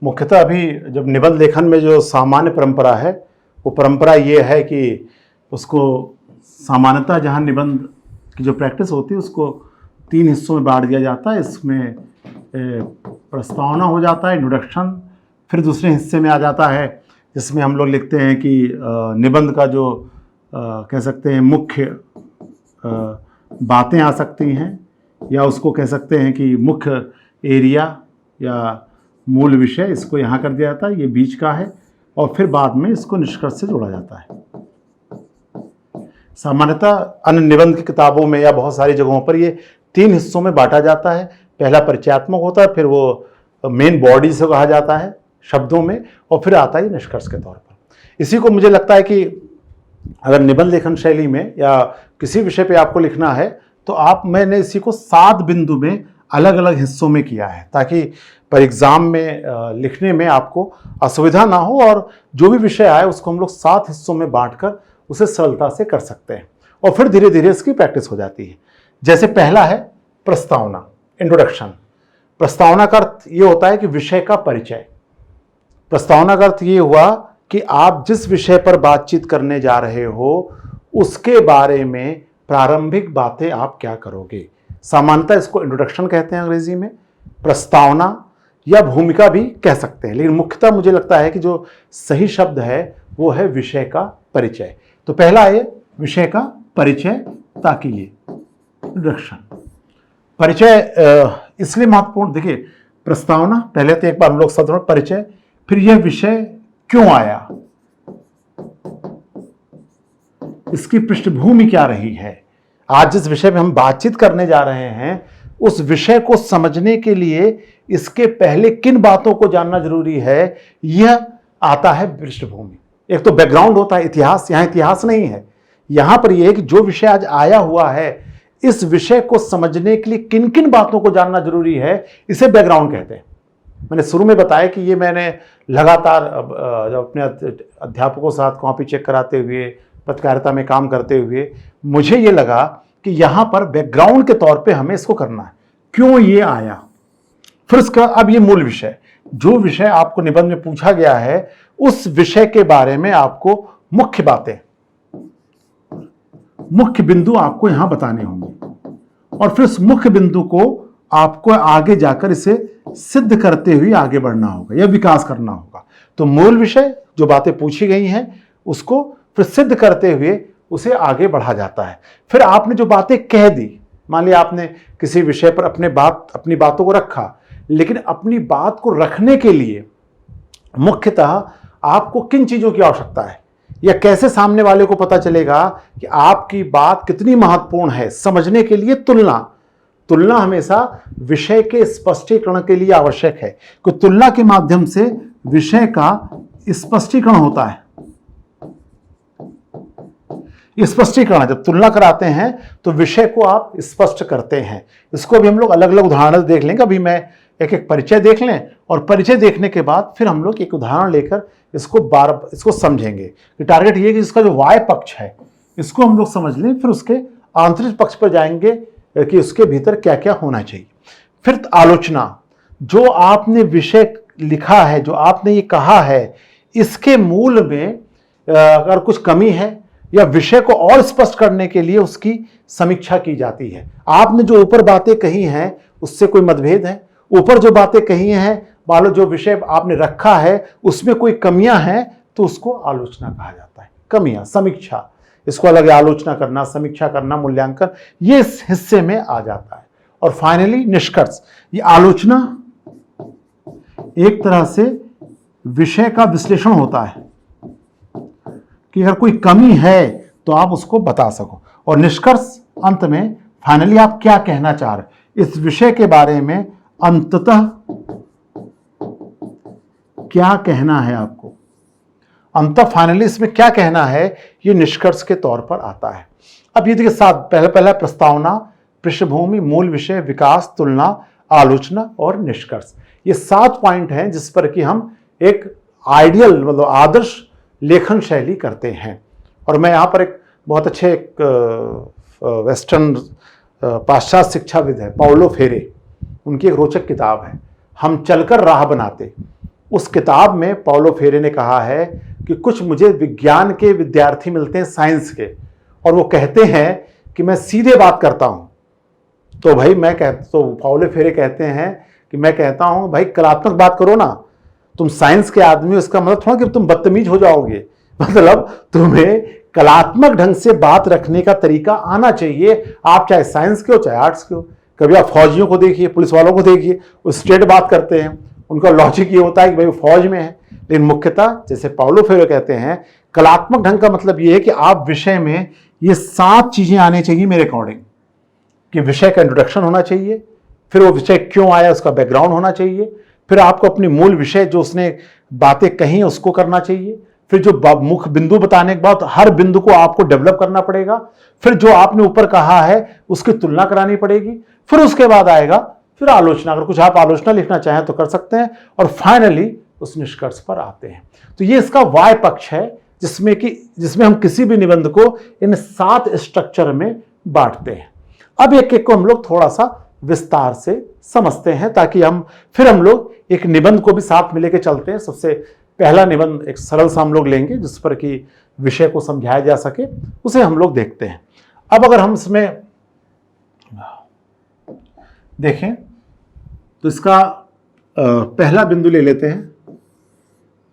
मुख्यतः अभी जब निबंध लेखन में जो सामान्य परंपरा है, वो परंपरा ये है कि उसको सामान्यतः जहाँ निबंध की जो प्रैक्टिस होती है उसको 3 हिस्सों में बांट दिया जाता है। इसमें प्रस्तावना हो जाता है, इंट्रोडक्शन, फिर दूसरे हिस्से में आ जाता है जिसमें हम लोग लिखते हैं कि निबंध का जो कह सकते हैं मुख्य बातें आ सकती हैं, या उसको कह सकते हैं कि मुख्य एरिया या मूल विषय, इसको यहाँ कर दिया जाता है, ये बीच का है, और फिर बाद में इसको निष्कर्ष से जोड़ा जाता है। सामान्यतः अन्य निबंध की किताबों में या बहुत सारी जगहों पर ये 3 हिस्सों में बांटा जाता है। पहला परिचयात्मक होता है, फिर वो मेन बॉडी से कहा जाता है शब्दों में, और फिर आता है निष्कर्ष के तौर पर। इसी को मुझे लगता है कि अगर निबंध लेखन शैली में या किसी विषय पे आपको लिखना है तो मैंने इसी को 7 बिंदु में अलग अलग हिस्सों में किया है, ताकि पर एग्जाम में लिखने में आपको असुविधा ना हो, और जो भी विषय आए उसको हम लोग 7 हिस्सों में बांटकर उसे सरलता से कर सकते हैं, और फिर धीरे धीरे इसकी प्रैक्टिस हो जाती है। जैसे पहला है प्रस्तावना, इंट्रोडक्शन। प्रस्तावना का अर्थ ये होता है कि विषय का परिचय। प्रस्तावना का अर्थ ये हुआ कि आप जिस विषय पर बातचीत करने जा रहे हो उसके बारे में प्रारंभिक बातें आप क्या करोगे। सामान्यतः इसको इंट्रोडक्शन कहते हैं अंग्रेजी में, प्रस्तावना या भूमिका भी कह सकते हैं, लेकिन मुख्यतः मुझे लगता है कि जो सही शब्द है वो है विषय का परिचय। तो पहला है विषय का परिचय, ताकि ये इंट्रोडक्शन। परिचय इसलिए महत्वपूर्ण, देखिए प्रस्तावना पहले तो एक बार हम लोग शब्द परिचय, फिर यह विषय क्यों आया, इसकी पृष्ठभूमि क्या रही है, आज जिस विषय में हम बातचीत करने जा रहे हैं उस विषय को समझने के लिए इसके पहले किन बातों को जानना जरूरी है, यह आता है पृष्ठभूमि। एक तो बैकग्राउंड होता है, इतिहास। यहां इतिहास नहीं है, यहां पर यह है कि जो विषय आज आया हुआ है इस विषय को समझने के लिए किन किन बातों को जानना जरूरी है, इसे बैकग्राउंड कहते हैं। मैंने शुरू में बताया कि ये मैंने लगातार जब अपने अध्यापकों के साथ कॉपी चेक कराते हुए, पत्रकारिता में काम करते हुए, मुझे ये लगा कि यहाँ पर बैकग्राउंड के तौर पे हमें इसको करना है, क्यों ये आया। फिर उसका अब ये मूल विषय, जो विषय आपको निबंध में पूछा गया है उस विषय के बारे में आपको मुख्य बातें, मुख्य बिंदु आपको यहां बताने होंगे, और फिर उस मुख्य बिंदु को आपको आगे जाकर इसे सिद्ध करते हुए आगे बढ़ना होगा या विकास करना होगा। तो मूल विषय जो बातें पूछी गई हैं उसको फिर सिद्ध करते हुए उसे आगे बढ़ा जाता है। फिर आपने जो बातें कह दी, मान लिया आपने किसी विषय पर अपनी बातों को रखा, लेकिन अपनी बात को रखने के लिए मुख्यतः आपको किन चीजों की आवश्यकता है, या कैसे सामने वाले को पता चलेगा कि आपकी बात कितनी महत्वपूर्ण है, समझने के लिए तुलना हमेशा विषय के स्पष्टीकरण के लिए आवश्यक है, क्योंकि तुलना के माध्यम से विषय का स्पष्टीकरण होता है। स्पष्टीकरण, जब तुलना कराते हैं तो विषय को आप स्पष्ट करते हैं। इसको भी हम लोग अलग अलग उदाहरण देख लेंगे। अभी मैं एक एक परिचय देख लें, और परिचय देखने के बाद फिर हम लोग एक उदाहरण लेकर इसको समझेंगे कि टारगेट ये कि इसका जो वाय पक्ष है इसको हम लोग समझ लें, फिर उसके आंतरिक पक्ष पर जाएंगे कि उसके भीतर क्या क्या होना चाहिए। फिर आलोचना, जो आपने विषय लिखा है, जो आपने ये कहा है, इसके मूल में अगर कुछ कमी है या विषय को और स्पष्ट करने के लिए उसकी समीक्षा की जाती है। आपने जो ऊपर बातें कही हैं उससे कोई मतभेद है, ऊपर जो बातें कही हैं, मान लो जो विषय आपने रखा है उसमें कोई कमियां हैं, तो उसको आलोचना कहा जाता है। कमियां, समीक्षा, इसको अलग आलोचना करना, समीक्षा करना, मूल्यांकन, ये इस हिस्से में आ जाता है। और फाइनली निष्कर्ष, ये आलोचना एक तरह से विषय का विश्लेषण होता है कि अगर कोई कमी है तो आप उसको बता सको, और निष्कर्ष अंत में फाइनली आप क्या कहना चाह रहे इस विषय के बारे में, अंततः क्या कहना है आपको, अंततः फाइनली इसमें क्या कहना है, ये निष्कर्ष के तौर पर आता है। अब ये देखिए पहला प्रस्तावना, पृष्ठभूमि, मूल विषय, विकास, तुलना, आलोचना और निष्कर्ष। ये 7 पॉइंट हैं जिस पर कि हम एक आइडियल मतलब आदर्श लेखन शैली करते हैं। और मैं यहाँ पर एक बहुत अच्छे वेस्टर्न पाश्चात्य शिक्षाविद है पाउलो फेरे, उनकी एक रोचक किताब है हम चलकर राह बनाते। उस किताब में पाउलो फेरे ने कहा है कि कुछ मुझे विज्ञान के विद्यार्थी मिलते हैं, साइंस के, और वो कहते हैं कि मैं सीधे बात करता हूँ। तो भाई तो पाउलो फेरे कहते हैं कि मैं कहता हूँ भाई कलात्मक बात करो ना, तुम साइंस के आदमी हो, इसका मतलब थोड़ा कि तुम बदतमीज हो जाओगे, मतलब तुम्हें कलात्मक ढंग से बात रखने का तरीका आना चाहिए। आप चाहे साइंस के हो चाहे आर्ट्स के हो। कभी आप फौजियों को देखिए, पुलिस वालों को देखिए, वो स्ट्रेट बात करते हैं, उनका लॉजिक ये होता है कि भाई वो फौज में है। लेकिन मुख्यतः जैसे पाउलो फेरो कहते हैं, कलात्मक ढंग का मतलब ये है कि आप विषय में ये 7 चीजें आने चाहिए मेरे अकॉर्डिंग, कि विषय का इंट्रोडक्शन होना चाहिए, फिर वो विषय क्यों आया उसका बैकग्राउंड होना चाहिए, फिर आपको अपनी मूल विषय जो उसने बातें कही उसको करना चाहिए, फिर जो मुख्य बिंदु बताने के बाद हर बिंदु को आपको डेवलप करना पड़ेगा, फिर जो आपने ऊपर कहा है उसकी तुलना करानी पड़ेगी, फिर उसके बाद आएगा फिर आलोचना। अगर कुछ आप आलोचना लिखना चाहें तो कर सकते हैं, और फाइनली उस निष्कर्ष पर आते हैं। तो ये इसका वाय पक्ष है जिसमें हम किसी भी निबंध को इन 7 स्ट्रक्चर में बांटते हैं। अब एक एक को हम लोग थोड़ा सा विस्तार से समझते हैं ताकि हम लोग एक निबंध को भी साथ में लेके चलते हैं। सबसे पहला निबंध एक सरल सा हम लोग लेंगे जिस पर कि विषय को समझाया जा सके, उसे हम लोग देखते हैं। अब अगर हम इसमें देखें तो इसका पहला बिंदु ले लेते हैं,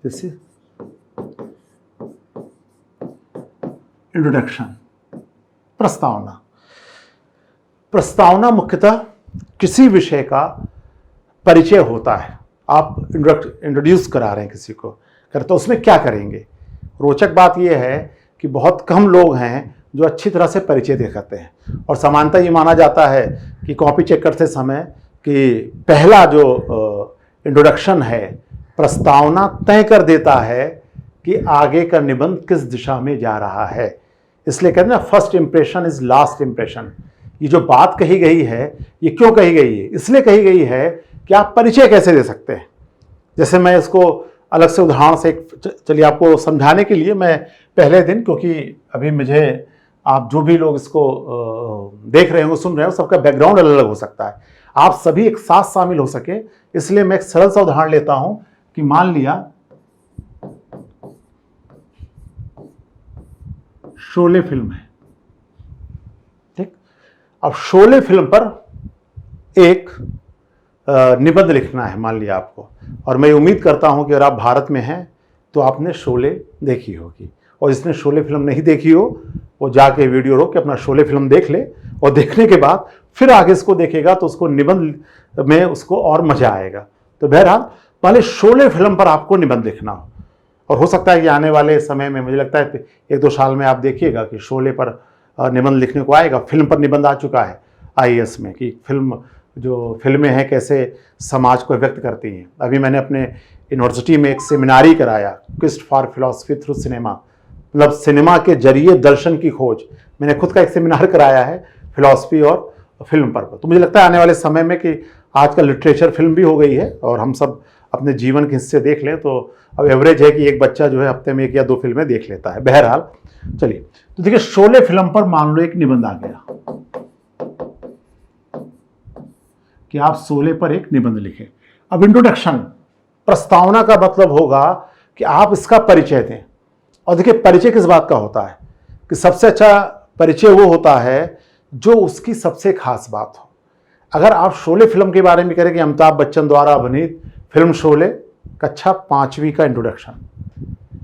जैसे इंट्रोडक्शन, प्रस्तावना। प्रस्तावना मुख्यतः किसी विषय का परिचय होता है। आप इंट्रोड्यूस करा रहे हैं किसी को, तो उसमें क्या करेंगे। रोचक बात यह है कि बहुत कम लोग हैं जो अच्छी तरह से परिचय दिखाते हैं, और सामान्यतः ये माना जाता है कि कॉपी चेक करते समय कि पहला जो इंट्रोडक्शन है, प्रस्तावना तय कर देता है कि आगे का निबंध किस दिशा में जा रहा है। इसलिए कहते हैं ना, first impression is last impression. ये जो बात कही गई है ये क्यों कही गई है, इसलिए कही गई है कि आप परिचय कैसे दे सकते हैं। जैसे मैं इसको अलग से उदाहरण से चलिए आपको समझाने के लिए, मैं पहले दिन, क्योंकि अभी मुझे आप जो भी लोग इसको देख रहे हो सुन रहे हो सबका बैकग्राउंड अलग अलग हो सकता है, आप सभी एक साथ शामिल हो सके, इसलिए मैं एक सरल सा उदाहरण लेता हूं कि मान लिया शोले फिल्म है, ठीक। अब शोले फिल्म पर एक निबंध लिखना है मान लिया आपको, और मैं उम्मीद करता हूं कि अगर आप भारत में हैं तो आपने शोले देखी होगी, और जिसने शोले फिल्म नहीं देखी हो वो जाके वीडियो रोक के अपना शोले फिल्म देख ले, और देखने के बाद फिर आगे इसको देखेगा तो उसको निबंध में उसको और मजा आएगा। तो बहरहाल पहले शोले फिल्म पर आपको निबंध लिखना हो, और हो सकता है कि आने वाले समय में, मुझे लगता है 1-2 साल में आप देखिएगा कि शोले पर निबंध लिखने को आएगा। फिल्म पर निबंध आ चुका है IAS में कि फिल्में हैं कैसे समाज को व्यक्त करती हैं। अभी मैंने अपने यूनिवर्सिटी में एक सेमिनारी कराया, क्विस्ट फॉर फिलॉसफी थ्रू सिनेमा, मतलब सिनेमा के जरिए दर्शन की खोज। मैंने खुद का एक सेमिनार कराया है फिलॉसफी और फिल्म पर। तो मुझे लगता है आने वाले समय में कि आजकल लिटरेचर फिल्म भी हो गई है, और हम सब अपने जीवन के हिस्से देख लें तो अब एवरेज है कि एक बच्चा जो है हफ्ते में 1 या 2 फिल्में देख लेता है। बहरहाल चलिए, तो देखिए शोले फिल्म पर मान लो एक निबंध आ गया कि आप शोले पर एक निबंध लिखें। अब इंट्रोडक्शन, प्रस्तावना का मतलब होगा कि आप इसका परिचय दें। और देखिए परिचय किस बात का होता है कि सबसे अच्छा परिचय वो होता है जो उसकी सबसे खास बात हो। अगर आप शोले फिल्म के बारे में करें कि अमिताभ बच्चन द्वारा अभिनीत फिल्म शोले, कक्षा 5वीं का इंट्रोडक्शन,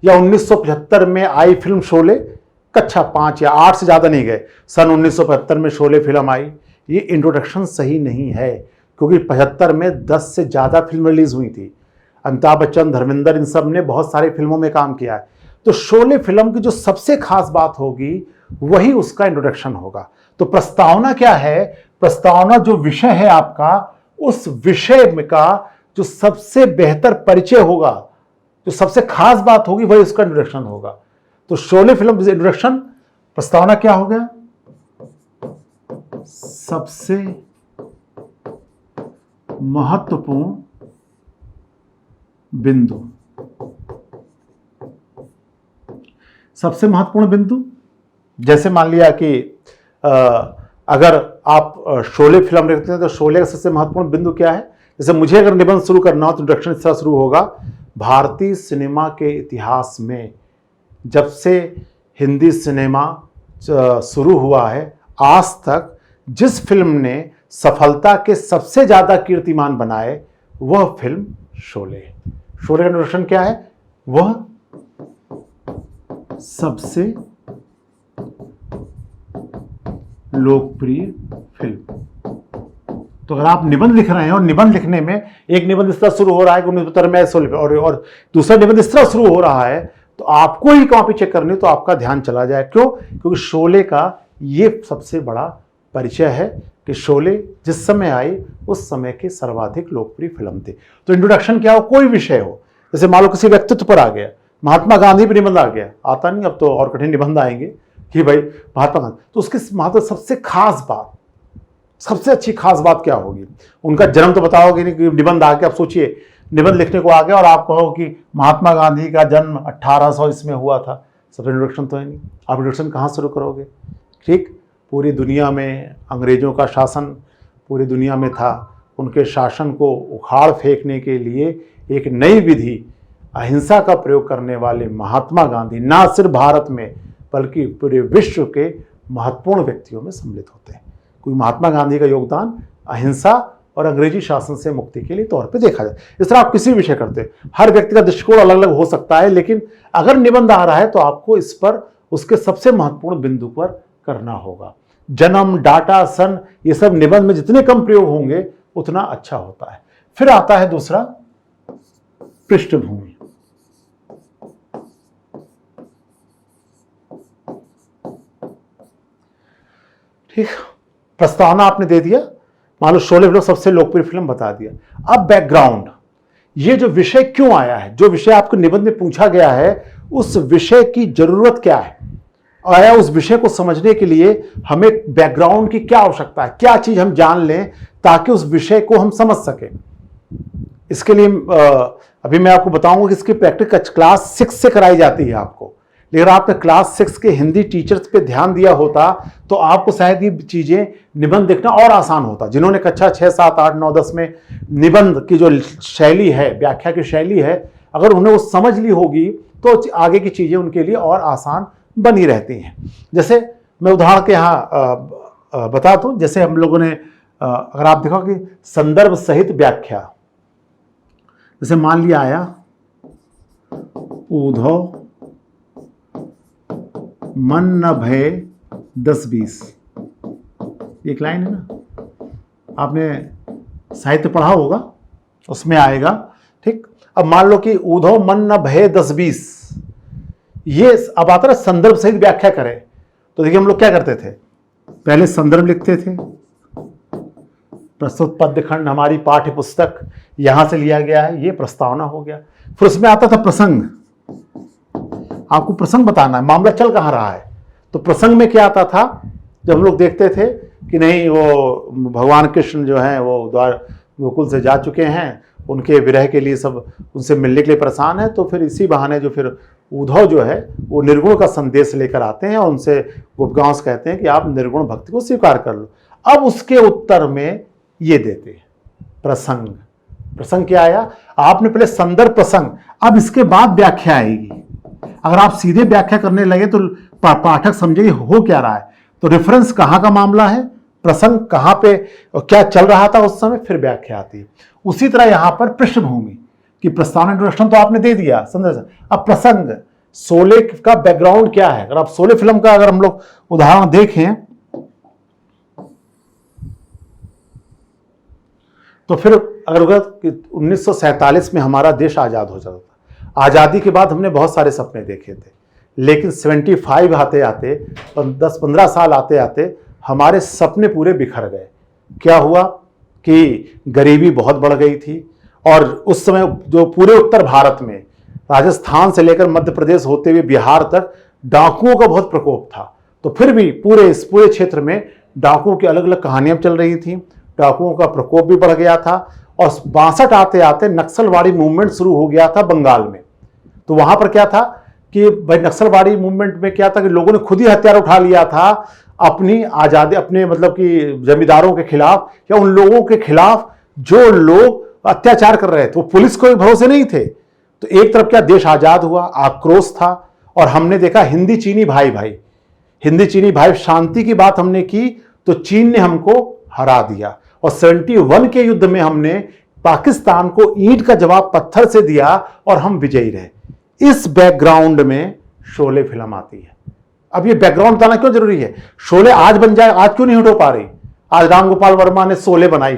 या 1975 में आई फिल्म शोले, कक्षा 5 या 8 से ज़्यादा नहीं गए, सन 1975 में शोले फिल्म आई, ये इंट्रोडक्शन सही नहीं है, क्योंकि 75 में 10 से ज़्यादा फिल्म रिलीज हुई थी। अमिताभ बच्चन, धर्मेंद्र, इन सब ने बहुत सारी फिल्मों में काम किया है। तो शोले फिल्म की जो सबसे खास बात होगी वही उसका इंट्रोडक्शन होगा। तो प्रस्तावना क्या है, प्रस्तावना जो विषय है आपका, उस विषय का जो सबसे बेहतर परिचय होगा, जो सबसे खास बात होगी, वही उसका इंट्रोडक्शन होगा। तो शोले फिल्म इंट्रोडक्शन, प्रस्तावना क्या हो गया, सबसे महत्वपूर्ण बिंदु। सबसे महत्वपूर्ण बिंदु, जैसे मान लिया कि अगर आप शोले फिल्म देखते हैं तो शोले का सबसे महत्वपूर्ण बिंदु क्या है। जैसे मुझे अगर निबंध शुरू करना हो तो इंट्रोडक्शन इस तरह शुरू होगा, भारतीय सिनेमा के इतिहास में जब से हिंदी सिनेमा शुरू हुआ है आज तक जिस फिल्म ने सफलता के सबसे ज़्यादा कीर्तिमान बनाए वह फिल्म शोले। शोले का इंट्रोडक्शन क्या है, वह सबसे लोकप्रिय फिल्म। तो अगर आप निबंध लिख रहे हैं और निबंध लिखने में एक निबंध इस तरह शुरू हो रहा है कि 1975 में शोले और दूसरा निबंध इस तरह शुरू हो रहा है, तो आपको ही कॉपी चेक करनी, तो आपका ध्यान चला जाए। क्यों? क्योंकि शोले का ये सबसे बड़ा परिचय है कि शोले जिस समय आई उस समय की सर्वाधिक लोकप्रिय फिल्म थी। तो इंट्रोडक्शन क्या हो, कोई विषय हो, जैसे मान लो किसी व्यक्तित्व पर आ गया, महात्मा गांधी पर निबंध आ गया, आता नहीं अब तो और कठिन निबंध आएंगे कि भाई महात्मा गांधी, तो उसकी मतलब सबसे खास बात, सबसे अच्छी खास बात क्या होगी? उनका जन्म तो बताओगे नहीं कि निबंध आ गया। आप सोचिए निबंध लिखने को आ गया और आप कहो कि महात्मा गांधी का जन्म 1800 इसमें हुआ था, सब इंट्रोडक्शन तो है नहीं। आप इंट्रोडक्शन कहाँ शुरू करोगे? ठीक, पूरी दुनिया में अंग्रेजों का शासन पूरी दुनिया में था, उनके शासन को उखाड़ फेंकने के लिए एक नई विधि अहिंसा का प्रयोग करने वाले महात्मा गांधी ना सिर्फ भारत में बल्कि पूरे विश्व के महत्वपूर्ण व्यक्तियों में सम्मिलित होते हैं। कोई महात्मा गांधी का योगदान अहिंसा और अंग्रेजी शासन से मुक्ति के लिए तौर पे देखा जाए। इस तरह आप किसी विषय करते हैं, हर व्यक्ति का दृष्टिकोण अलग अलग हो सकता है, लेकिन अगर निबंध आ रहा है तो आपको इस पर उसके सबसे महत्वपूर्ण बिंदु पर करना होगा। जन्म, डाटा, सन, ये सब निबंध में जितने कम प्रयोग होंगे उतना अच्छा होता है। फिर आता है दूसरा, पृष्ठभूमि। ठीक, प्रस्तावना आपने दे दिया, मान लो शोले फिल्म सबसे लोकप्रिय फिल्म बता दिया। अब बैकग्राउंड, ये जो विषय क्यों आया है, जो विषय आपको निबंध में पूछा गया है, उस विषय की जरूरत क्या है, आया उस विषय को समझने के लिए हमें बैकग्राउंड की क्या आवश्यकता है, क्या चीज हम जान लें ताकि उस विषय को हम समझ सकें। इसके लिए अभी मैं आपको बताऊंगा कि इसकी प्रैक्टिस क्लास 6 से कराई जाती है आपको, लेकिन आपने क्लास 6 के हिंदी टीचर्स पे ध्यान दिया होता तो आपको शायद ये चीजें निबंध देखना और आसान होता। जिन्होंने कक्षा 6, 7, 8, 9, 10 में निबंध की जो शैली है, व्याख्या की शैली है, अगर उन्हें वो समझ ली होगी तो आगे की चीजें उनके लिए और आसान बनी रहती हैं। जैसे मैं उदाहरण के यहाँ बता दूं, जैसे हम लोगों ने अगर आप देखो कि संदर्भ सहित व्याख्या, जैसे मान लिया आया ऊधव मन न भय 10-20, एक लाइन है ना, आपने साहित्य पढ़ा होगा, उसमें आएगा। ठीक, अब मान लो कि ऊधव मन न भय 10-20, ये अब आता है संदर्भ सहित व्याख्या करें तो देखिए हम लोग क्या करते थे, पहले संदर्भ लिखते थे, प्रस्तुत पद्य खंड हमारी पाठ्य पुस्तक यहां से लिया गया है, ये प्रस्तावना हो गया। फिर उसमें आता था प्रसंग, आपको प्रसंग बताना है, मामला चल कहाँ रहा है। तो प्रसंग में क्या आता था, जब हम लोग देखते थे कि नहीं वो भगवान कृष्ण जो हैं वो द्वार गोकुल से जा चुके हैं, उनके विरह के लिए सब उनसे मिलने के लिए परेशान है, तो फिर इसी बहाने जो फिर उद्धव जो है वो निर्गुण का संदेश लेकर आते हैं और उनसे गोपगांव से कहते हैं कि आप निर्गुण भक्ति को स्वीकार कर लो। अब उसके उत्तर में ये देते हैं प्रसंग। प्रसंग क्या आया, आपने पहले संदर्भ प्रसंग, अब इसके बाद व्याख्या आएगी। अगर आप सीधे व्याख्या करने लगे तो पाठक समझेंगे हो क्या रहा है। तो रेफरेंस कहाँ का मामला है, प्रसंग कहाँ पे क्या चल रहा था उस समय, फिर व्याख्या आती है। उसी तरह यहां पर पृष्ठभूमि की प्रस्तावना, इंट्रोडक्शन तो आपने दे दिया, संदर्भ। अब प्रसंग, शोले का बैकग्राउंड क्या है। अगर आप शोले फिल्म का अगर हम लोग उदाहरण देखें तो फिर अगर 1947 में हमारा देश आजाद हो जाता था। आजादी के बाद हमने बहुत सारे सपने देखे थे, लेकिन 75 आते आते 10-15 साल आते आते हमारे सपने पूरे बिखर गए। क्या हुआ कि गरीबी बहुत बढ़ गई थी, और उस समय जो पूरे उत्तर भारत में राजस्थान से लेकर मध्य प्रदेश होते हुए बिहार तक डाकुओं का बहुत प्रकोप था। तो फिर भी इस पूरे क्षेत्र में डाकुओं की अलग अलग कहानियां चल रही थी, डाकुओं का प्रकोप भी बढ़ गया था। और 62 आते आते नक्सलवाड़ी मूवमेंट शुरू हो गया था बंगाल में। तो वहां पर क्या था कि भाई नक्सलवाड़ी मूवमेंट में क्या था कि लोगों ने खुद ही हथियार उठा लिया था अपनी आजादी, अपने मतलब कि जमींदारों के खिलाफ या उन लोगों के खिलाफ जो लोग अत्याचार कर रहे थे। वो पुलिस को भरोसे नहीं थे। तो एक तरफ क्या देश आजाद हुआ, आक्रोश था, और हमने देखा हिंदी चीनी भाई भाई, हिंदी चीनी भाई शांति की बात हमने की तो चीन ने हमको हरा दिया। और 71 के युद्ध में हमने पाकिस्तान को ईंट का जवाब पत्थर से दिया और हम विजयी रहे। इस बैकग्राउंड में शोले फिल्म आती है। अब ये बैकग्राउंड बताना क्यों जरूरी है, शोले आज बन जाए, आज क्यों नहीं हटो पा रही। आज राम गोपाल वर्मा ने शोले बनाई,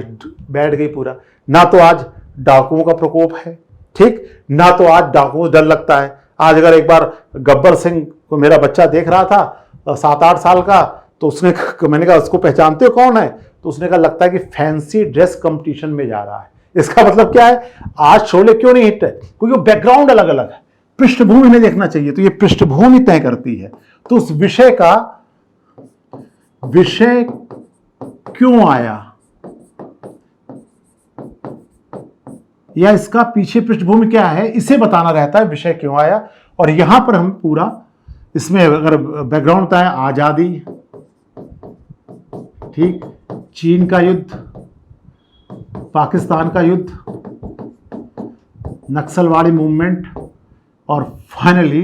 बैठ गई पूरा। ना तो आज डाकुओं का प्रकोप है, ठीक, ना तो आज डाकुओं डर लगता है। आज अगर एक बार गब्बर सिंह को मेरा बच्चा देख रहा था 7-8 साल का, तो उसने, मैंने कहा उसको पहचानते हो कौन है, तो उसने कहा लगता है कि फैंसी ड्रेस कंपटीशन में जा रहा है। इसका मतलब क्या है, आज शोले क्यों नहीं हिट है, क्योंकि बैकग्राउंड अलग अलग है, पृष्ठभूमि में देखना चाहिए। तो ये पृष्ठभूमि तय करती है। तो उस विषय क्यों आया, या इसका पीछे पृष्ठभूमि क्या है, इसे बताना रहता है विषय क्यों आया। और यहां पर हम पूरा इसमें अगर बैकग्राउंड बताएं, आजादी, ठीक, चीन का युद्ध, पाकिस्तान का युद्ध, नक्सलवाड़ी मूवमेंट, और फाइनली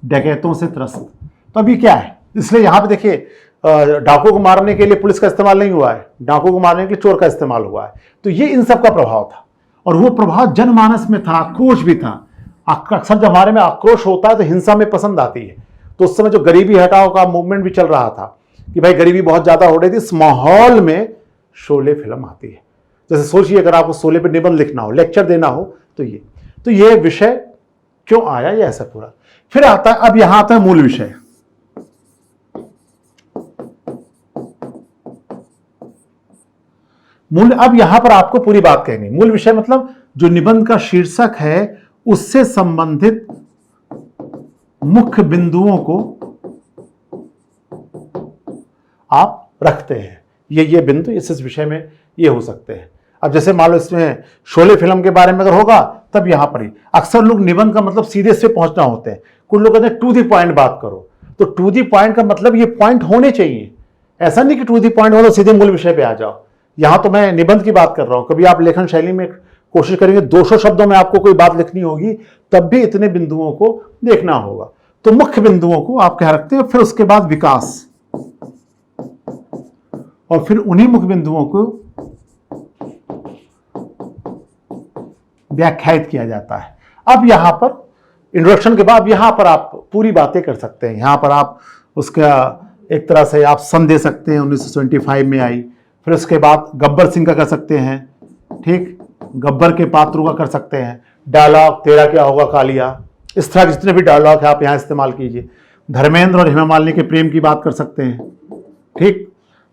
डकैतों से त्रस्त। तो अभी क्या है, इसलिए यहां पे देखिए डाकू को मारने के लिए पुलिस का इस्तेमाल नहीं हुआ है, डाकू को मारने के लिए चोर का इस्तेमाल हुआ है। तो ये इन सब का प्रभाव था, और वो प्रभाव जनमानस में था, आक्रोश भी था। अक्सर जब हमारे में आक्रोश होता है तो हिंसा में पसंद आती है। तो उस समय जो गरीबी हटाओ का मूवमेंट भी चल रहा था कि भाई गरीबी बहुत ज्यादा हो रही थी, इस माहौल में शोले फिल्म आती है। जैसे सोचिए अगर आपको शोले पे निबंध लिखना हो, लेक्चर देना हो, तो ये विषय क्यों आया, ये ऐसा पूरा। फिर आता है, अब यहां आता है मूल विषय। अब यहां पर आपको पूरी बात कहेंगे। मूल विषय मतलब जो निबंध का शीर्षक है उससे संबंधित मुख्य बिंदुओं को आप रखते हैं। ये बिंदु इस विषय में ये हो सकते हैं। अब जैसे मान लो इसमें शोले फिल्म के बारे में अगर होगा तब यहां पर ही अक्सर लोग निबंध का मतलब सीधे से पहुंचना होते हैं। कुछ लोग कहते हैं टू दी पॉइंट बात करो। तो टू दी पॉइंट का मतलब ये पॉइंट होने चाहिए, ऐसा नहीं कि टू दी पॉइंट हो तो सीधे मूल विषय पे आ जाओ। यहां तो मैं निबंध की बात कर रहा हूं। कभी आप लेखन शैली में कोशिश करेंगे 200 शब्दों में आपको कोई बात लिखनी होगी, तब भी इतने बिंदुओं को देखना होगा। तो मुख्य बिंदुओं को आप क्या रखते हो, फिर उसके बाद विकास, और फिर उन्हीं मुख्य बिंदुओं को व्याख्यायित किया जाता है। अब यहां पर इंट्रोडक्शन के बाद यहां पर आप पूरी बातें कर सकते हैं। यहां पर आप उसका एक तरह से आप सन दे सकते हैं 1925 में आई। फिर उसके बाद गब्बर सिंह का कर सकते हैं, ठीक, गब्बर के पात्रों का कर सकते हैं। डायलॉग तेरा क्या होगा कालिया, इस तरह जितने भी डायलॉग है आप यहां इस्तेमाल कीजिए। धर्मेंद्र और हेमा मालिनी के प्रेम की बात कर सकते हैं, ठीक,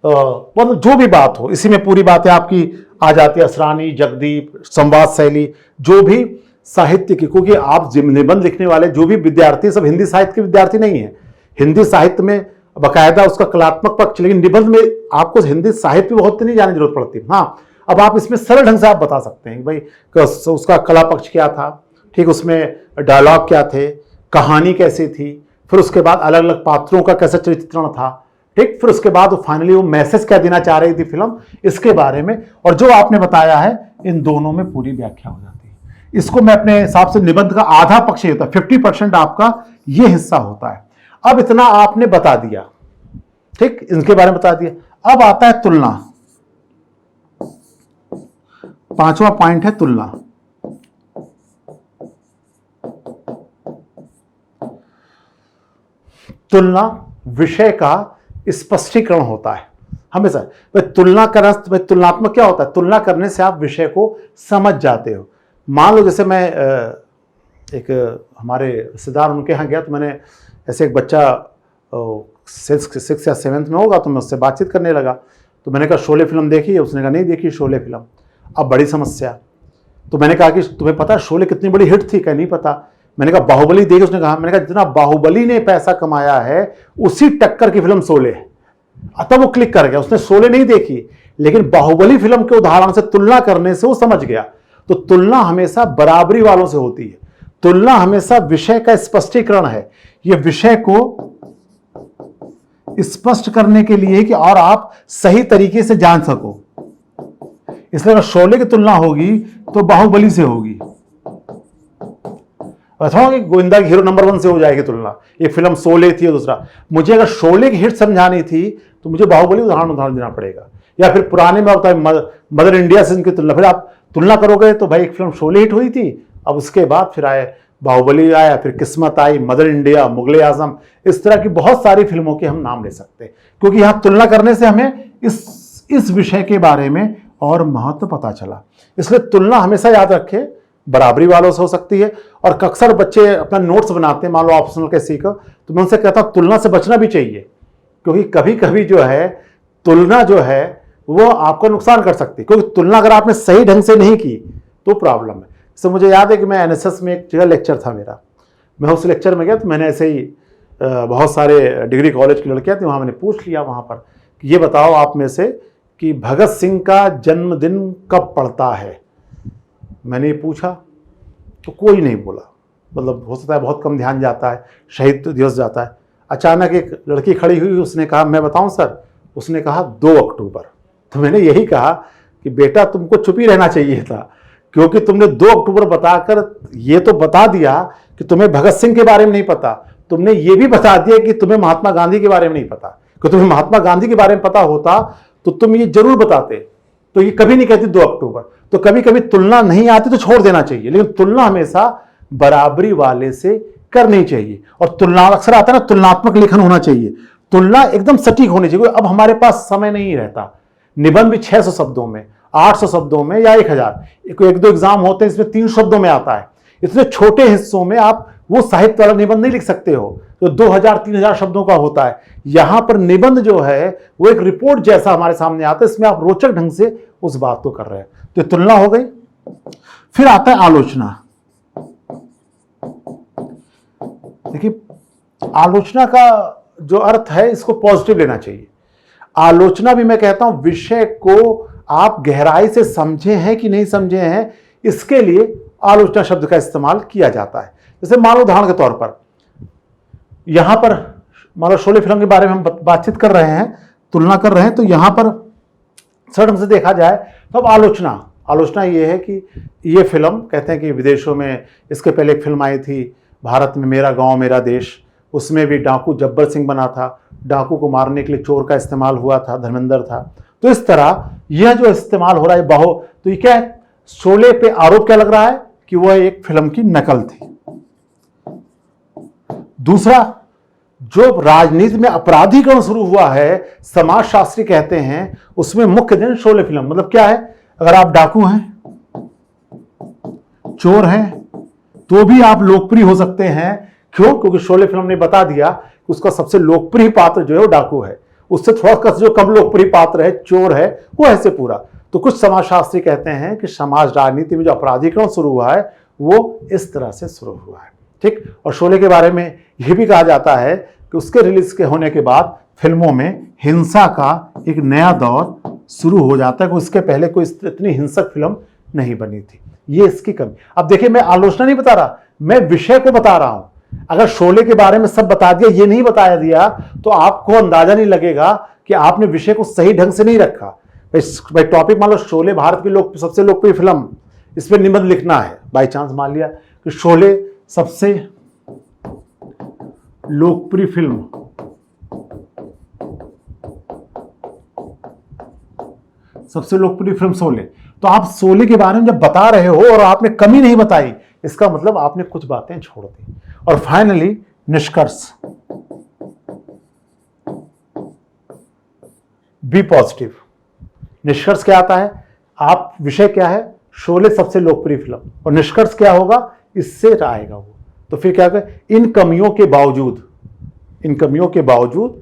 मतलब जो भी बात हो इसी में पूरी बातें आपकी आ जाती है। असरानी, जगदीप, संवाद शैली, जो भी साहित्य की, क्योंकि आप निबंध लिखने वाले जो भी विद्यार्थी सब हिंदी साहित्य के विद्यार्थी नहीं है। हिंदी साहित्य में बाकायदा उसका कलात्मक पक्ष, लेकिन निबंध में आपको हिंदी साहित्य बहुत नहीं जानने की जरूरत पड़ती। हाँ, अब आप इसमें सरल ढंग से आप बता सकते हैं भाई उसका कला पक्ष क्या था, ठीक, उसमें डायलॉग क्या थे, कहानी कैसी थी, फिर उसके बाद अलग अलग पात्रों का कैसा चित्रण था, ठीक, फिर उसके बाद फाइनली वो मैसेज क्या देना चाह रही थी फिल्म, इसके बारे में। और जो आपने बताया है इन दोनों में पूरी व्याख्या हो जाती है। इसको मैं अपने हिसाब से निबंध का आधा पक्ष होता है, 50% आपका ये हिस्सा होता है। अब इतना आपने बता दिया, ठीक, इनके बारे में बता दिया। अब आता है तुलना। 5वां पॉइंट है तुलना। तुलना विषय का स्पष्टीकरण होता है हमेशा। तुलना करना, तुलनात्मक क्या होता है, तुलना करने से आप विषय को समझ जाते हो। मान लो जैसे मैं एक हमारे रिश्तेदार उनके यहाँ गया, तो मैंने ऐसे एक बच्चा 6 या 7th में होगा, तो मैं उससे बातचीत करने लगा। तो मैंने कहा शोले फिल्म देखी है? उसने कहा नहीं देखी शोले फिल्म। अब बड़ी समस्या। तो मैंने कहा कि तुम्हें पता है शोले कितनी बड़ी हिट थी? क्या नहीं पता। मैंने कहा बाहुबली देखी? उसने कहा, मैंने कहा जितना बाहुबली ने पैसा कमाया है उसी टक्कर की फिल्म शोले है। तब वो क्लिक कर गया, उसने शोले नहीं देखी, लेकिन बाहुबली फिल्म के उदाहरण से तुलना करने से वो समझ गया। तो तुलना हमेशा बराबरी वालों से होती है। तुलना हमेशा विषय का स्पष्टीकरण है। यह विषय को स्पष्ट करने के लिए कि और आप सही तरीके से जान सको। इसलिए अगर शोले की तुलना होगी तो बाहुबली से होगी, अथवा कि गोविंदा की हीरो नंबर 1 से हो जाएगी तुलना। एक फिल्म शोले थी और दूसरा, मुझे अगर शोले की हिट समझानी थी तो मुझे बाहुबली उदाहरण देना पड़ेगा, या फिर पुराने में होता है मदर इंडिया से इनकी तुलना। फिर आप तुलना करोगे तो भाई एक फिल्म शोले हिट हुई थी, अब उसके बाद फिर आए बाहुबली आया, फिर किस्मत आई, मदर इंडिया, मुगले आजम, इस तरह की बहुत सारी फिल्मों के हम नाम ले सकते हैं। क्योंकि यहां तुलना करने से हमें इस विषय के बारे में और महत्व पता चला। इसलिए तुलना हमेशा याद रखें, बराबरी वालों से हो सकती है। और अक्सर बच्चे अपना नोट्स बनाते हैं, मान लो ऑप्शनल के सीखो, तो मैं उनसे कहता हूं तुलना से बचना भी चाहिए, क्योंकि कभी कभी जो है तुलना जो है वो आपको नुकसान कर सकती है, क्योंकि तुलना अगर आपने सही ढंग से नहीं की तो प्रॉब्लम है। इससे मुझे याद है कि मैं एनएसएस में एक जगह लेक्चर था मेरा, मैं उस लेक्चर में गया तो मैंने ऐसे ही बहुत सारे डिग्री कॉलेज की लड़कियां थी, वहाँ मैंने पूछ लिया वहाँ पर कि ये बताओ आप में से कि भगत सिंह का जन्मदिन कब पड़ता है। मैंने ये पूछा तो कोई नहीं बोला, मतलब हो सकता है बहुत कम ध्यान जाता है, शहीद दिवस जाता है। अचानक एक लड़की खड़ी हुई, उसने कहा मैं बताऊं सर, उसने कहा 2 अक्टूबर। तो मैंने यही कहा कि बेटा तुमको चुप ही रहना चाहिए था, क्योंकि तुमने 2 अक्टूबर बताकर ये तो बता दिया कि तुम्हें भगत सिंह के बारे में नहीं पता, तुमने ये भी बता दिया कि तुम्हें महात्मा गांधी के बारे में नहीं पता। कि तुम्हें महात्मा गांधी के बारे में पता होता तो तुम ये जरूर बताते। तो ये कभी नहीं कहती 2 अक्टूबर। तो कभी कभी तुलना नहीं आती तो छोड़ देना चाहिए, लेकिन तुलना हमेशा बराबरी वाले से करनी चाहिए। और तुलना अक्सर आता है ना, तुलनात्मक लेखन होना चाहिए, तुलना एकदम सटीक होनी चाहिए। अब हमारे पास समय नहीं रहता, निबंध भी 600 शब्दों में, 800 शब्दों में या 1000, एक दो एग्जाम होते हैं इसमें 3 शब्दों में आता है। इतने छोटे हिस्सों में आप वो साहित्य वाला निबंध नहीं लिख सकते हो तो 2000-3000 शब्दों का होता है। यहां पर निबंध जो है वो एक रिपोर्ट जैसा हमारे सामने आता है, इसमें आप रोचक ढंग से उस बात को कर रहे हैं। तो तुलना हो गई। फिर आता है आलोचना। देखिए, आलोचना का जो अर्थ है इसको पॉजिटिव लेना चाहिए। आलोचना भी मैं कहता हूं विषय को आप गहराई से समझे हैं कि नहीं समझे हैं, इसके लिए आलोचना शब्द का इस्तेमाल किया जाता है। जैसे मान लो उदाहरण के तौर पर यहां पर मान लो शोले फिल्म के बारे में हम बातचीत कर रहे हैं, तुलना कर रहे हैं, तो यहां पर सरल ढंग से देखा जाए तो अब आलोचना ये है कि ये फिल्म कहते हैं कि विदेशों में इसके पहले एक फिल्म आई थी भारत में, मेरा गांव मेरा देश, उसमें भी डाकू जब्बर सिंह बना था, डाकू को मारने के लिए चोर का इस्तेमाल हुआ था, धर्मेंद्र था। तो इस तरह यह जो इस्तेमाल हो रहा है तो ये क्या है, शोले पे आरोप क्या लग रहा है कि वह एक फिल्म की नकल थी। दूसरा, जो राजनीति में अपराधीकरण शुरू हुआ है, समाजशास्त्री कहते हैं उसमें मुख्य दिन शोले फिल्म। मतलब क्या है, अगर आप डाकू हैं, चोर हैं, तो भी आप लोकप्रिय हो सकते हैं। क्यों? क्योंकि शोले फिल्म ने बता दिया कि उसका सबसे लोकप्रिय पात्र जो है वो डाकू है, उससे थोड़ा जो कम लोकप्रिय पात्र है चोर है वो ऐसे पूरा। तो कुछ समाजशास्त्री कहते हैं कि समाज राजनीति में जो अपराधीकरण शुरू हुआ है वो इस तरह से शुरू हुआ है। ठीक। और शोले के बारे में यह भी कहा जाता है कि उसके रिलीज के होने के बाद फिल्मों में हिंसा का एक नया दौर शुरू हो जाता है कि उसके पहले कोई इतनी हिंसक फिल्म नहीं बनी थी। ये इसकी कमी। अब देखिए, मैं आलोचना नहीं बता रहा, मैं विषय को बता रहा हूं। अगर शोले के बारे में सब बता दिया, ये नहीं बताया दिया, तो आपको अंदाजा नहीं लगेगा कि आपने विषय को सही ढंग से नहीं रखा। भाई टॉपिक मान लो शोले भारत की सबसे लोकप्रिय फिल्म, इस पर निबंध लिखना है। बाई चांस मान लिया कि शोले सबसे लोकप्रिय फिल्म, सबसे लोकप्रिय फिल्म शोले, तो आप शोले के बारे में जब बता रहे हो और आपने कमी नहीं बताई, इसका मतलब आपने कुछ बातें छोड़ दी। और फाइनली निष्कर्ष, बी पॉजिटिव। निष्कर्ष क्या आता है, आप विषय क्या है, शोले सबसे लोकप्रिय फिल्म, और निष्कर्ष क्या होगा, इससे आएगा वो। तो फिर क्या करें, इन कमियों के बावजूद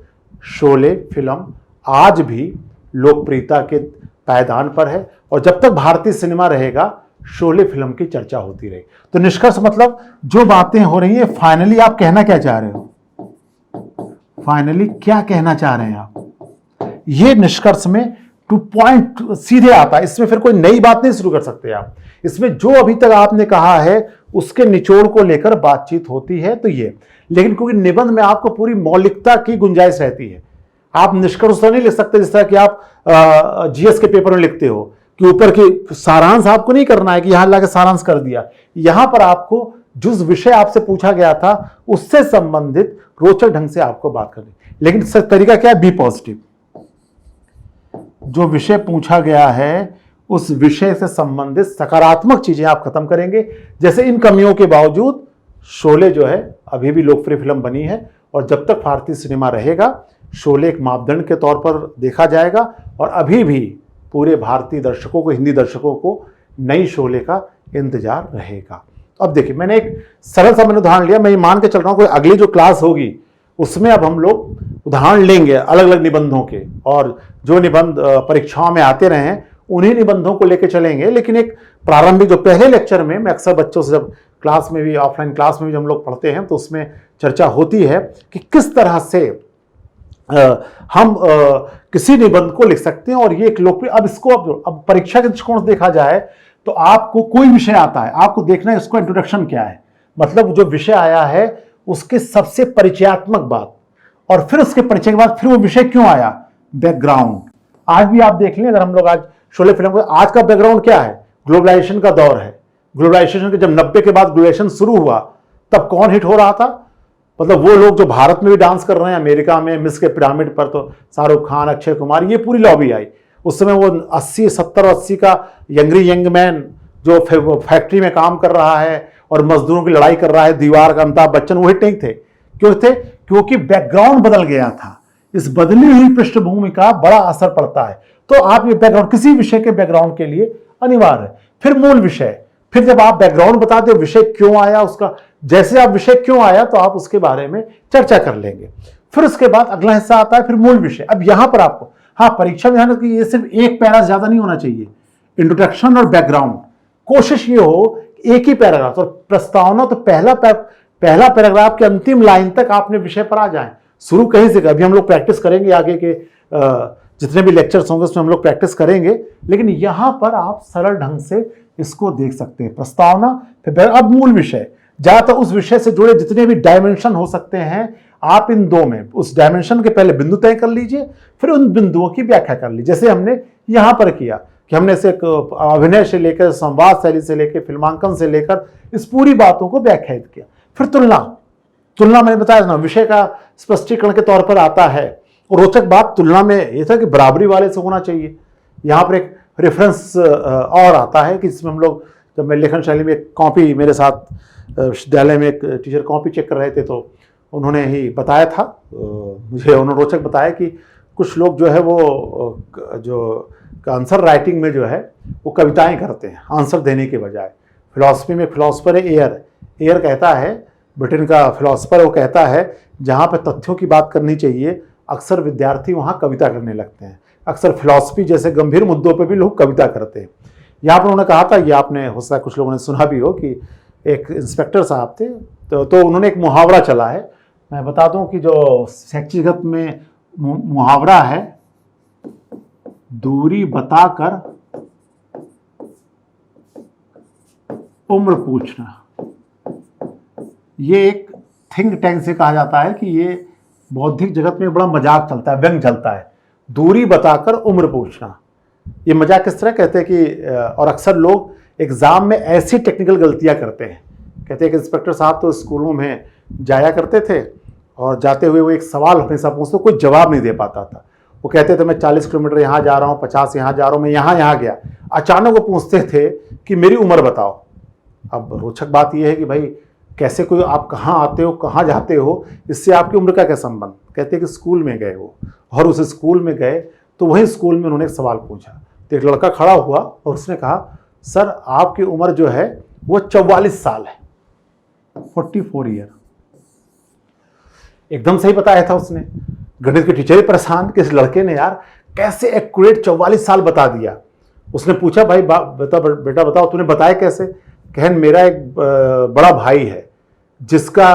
शोले फिल्म आज भी लोकप्रियता के पायदान पर है, और जब तक भारतीय सिनेमा रहेगा शोले फिल्म की चर्चा होती रही। तो निष्कर्ष मतलब जो बातें हो रही है, फाइनली आप कहना क्या चाह रहे हो, फाइनली क्या कहना चाह रहे हैं आप, ये निष्कर्ष में टू पॉइंट सीधे आता है। इसमें फिर कोई नई बात नहीं शुरू कर सकते आप। इसमें जो अभी तक आपने कहा है उसके निचोड़ को लेकर बातचीत होती है। तो ये, लेकिन क्योंकि निबंध में आपको पूरी मौलिकता की गुंजाइश रहती है, आप निष्कर्ष नहीं लिख सकते जिस तरह कि आप जीएस के पेपर में लिखते हो कि ऊपर की सारांश आपको नहीं करना है कि यहां लाके सारांश कर दिया। यहां पर आपको जिस विषय आपसे पूछा गया था उससे संबंधित रोचक ढंग से आपको बात करनी। लेकिन तरीका क्या है, बी पॉजिटिव। जो विषय पूछा गया है उस विषय से संबंधित सकारात्मक चीजें आप खत्म करेंगे। जैसे इन कमियों के बावजूद शोले जो है अभी भी लोकप्रिय फिल्म बनी है, और जब तक भारतीय सिनेमा रहेगा शोले एक मापदंड के तौर पर देखा जाएगा, और अभी भी पूरे भारतीय दर्शकों को, हिंदी दर्शकों को नई शोले का इंतजार रहेगा। अब देखिए, मैंने एक सरल सा उदाहरण लिया। मैं ये मान के चल रहा हूं कोई अगली जो क्लास होगी उसमें अब हम लोग उदाहरण लेंगे अलग अलग निबंधों के, और जो निबंध परीक्षाओं में आते रहे हैं उन्हीं निबंधों को लेकर चलेंगे। लेकिन एक प्रारंभिक जो पहले लेक्चर में मैं अक्सर बच्चों से, जब क्लास में भी, ऑफलाइन क्लास में भी हम लोग पढ़ते हैं, तो उसमें चर्चा होती है कि किस तरह से हम किसी निबंध को लिख सकते हैं। और ये एक लोकप्रिय, अब इसको अब परीक्षा के दृष्टिकोण से देखा जाए तो आपको कोई विषय आता है, आपको देखना है इसको इंट्रोडक्शन क्या है, मतलब जो विषय आया है उसके सबसे परिचयात्मक बात, और फिर उसके परिचय के बाद फिर वो विषय क्यों आया, बैकग्राउंड। आज भी आप देख लें, अगर हम लोग आज शोले फिल्म को, आज का बैकग्राउंड क्या है, ग्लोबलाइजेशन का दौर है। ग्लोबलाइजेशन के जब 90 के बाद ग्लोबलाइजेशन शुरू हुआ तब कौन हिट हो रहा था, मतलब वो लोग जो भारत में भी डांस कर रहे हैं, अमेरिका में मिस के पिरामिड पर तो शाहरुख खान, अक्षय कुमार, ये पूरी लॉबी आई। उस समय वो 80, 70 और 80 का यंगरी यंग मैन जो फैक्ट्री में काम कर रहा है और मजदूरों की लड़ाई कर रहा है, दीवार का अमिताभ बच्चन, वो हिट नहीं थे। क्यों थे? क्योंकि बैकग्राउंड बदल गया था। इस बदली हुई पृष्ठभूमि का बड़ा असर पड़ता है। तो आप ये बैकग्राउंड, किसी विषय के बैकग्राउंड के लिए अनिवार्य है। फिर मूल विषय, फिर जब आप बैकग्राउंड बता दो विषय क्यों आया, उसका जैसे आप विषय क्यों आया तो आप उसके बारे में चर्चा कर लेंगे। फिर उसके बाद अगला हिस्सा आता है फिर मूल विषय। अब यहां पर आपको, हाँ, परीक्षा में ध्यान रखिए, ये सिर्फ एक पैरा ज्यादा नहीं होना चाहिए, इंट्रोडक्शन और बैकग्राउंड। कोशिश ये हो एक ही पैराग्राफ, और प्रस्तावना तो पहला पैराग्राफ के अंतिम लाइन तक आपने विषय पर आ जाए। शुरू कहीं से, अभी हम लोग प्रैक्टिस करेंगे, आगे के जितने भी लेक्चर्स होंगे उसमें हम लोग प्रैक्टिस करेंगे, लेकिन यहां पर आप सरल ढंग से इसको देख सकते हैं। प्रस्तावना, फिर अब मूल विषय, ज्यादातर उस विषय से जुड़े जितने भी डायमेंशन हो सकते हैं आप इन दो में, उस डायमेंशन के पहले बिंदु तय कर लीजिए, फिर उन बिंदुओं की व्याख्या कर लीजिए। जैसे हमने यहां पर किया कि हमने इसे अभिनय से लेकर, संवाद शैली से लेकर, फिल्मांकन से लेकर इस पूरी बातों को व्याख्यायित किया। फिर तुलना मैंने बताया ना, विषय का स्पष्टीकरण के तौर पर आता है। और रोचक बात तुलना में यह था कि बराबरी वाले से होना चाहिए। यहाँ पर एक रेफरेंस और आता है कि इसमें हम लोग, जब मैं लेखन शैली में एक कॉपी, मेरे साथ विश्वविद्यालय में एक टीचर कॉपी चेक कर रहे थे तो उन्होंने ही बताया था, मुझे उन्होंने रोचक बताया कि कुछ लोग जो है वो जो आंसर राइटिंग में जो है वो कविताएं करते हैं आंसर देने के बजाय। फिलॉसफी में फिलॉसफर है एयर कहता है, ब्रिटेन का फिलॉसफर, वो कहता है जहाँ पे तथ्यों की बात करनी चाहिए अक्सर विद्यार्थी वहाँ कविता करने लगते हैं। अक्सर फिलॉसफी जैसे गंभीर मुद्दों पे भी लोग कविता करते हैं। यहाँ पर उन्होंने कहा था, ये आपने हो सकता है कुछ लोगों ने सुना भी हो, कि एक इंस्पेक्टर साहब थे तो उन्होंने एक मुहावरा चला है। मैं बता दूं कि जो शैक्षिक जगत में मुहावरा है, दूरी बताकर उम्र पूछना, ये एक थिंक टैंक से कहा जाता है कि ये बौद्धिक जगत में बड़ा मजाक चलता है, व्यंग चलता है, दूरी बताकर उम्र पूछना। ये मजाक किस तरह कहते हैं कि, और अक्सर लोग एग्जाम में ऐसी टेक्निकल गलतियां करते हैं। कहते हैं कि इंस्पेक्टर साहब तो स्कूलों में जाया करते थे और जाते हुए वो एक सवाल हमेशा पूछते, कोई जवाब नहीं दे पाता था। वो कहते थे मैं 40 किलोमीटर यहाँ जा रहा हूँ, 50 यहाँ जा रहा हूँ, मैं यहाँ गया। अचानक वो पूछते थे कि मेरी उम्र बताओ। अब रोचक बात यह है कि भाई कैसे कोई, आप कहाँ आते हो, कहाँ जाते हो, इससे आपकी उम्र का क्या संबंध। कहते हैं कि स्कूल में गए वो, और उस स्कूल में गए तो वही स्कूल में उन्होंने एक सवाल पूछा। तो एक लड़का खड़ा हुआ और उसने कहा, सर आपकी उम्र जो है वो 44 साल है, 44 ईयर। एकदम सही बताया था उसने। गणित के टीचर ही परेशान कि इस लड़के ने यार कैसे एक्यूरेट 44 साल बता दिया। उसने पूछा, भाई बेटा बताओ तूने बताया कैसे। कहन मेरा एक बड़ा भाई है जिसका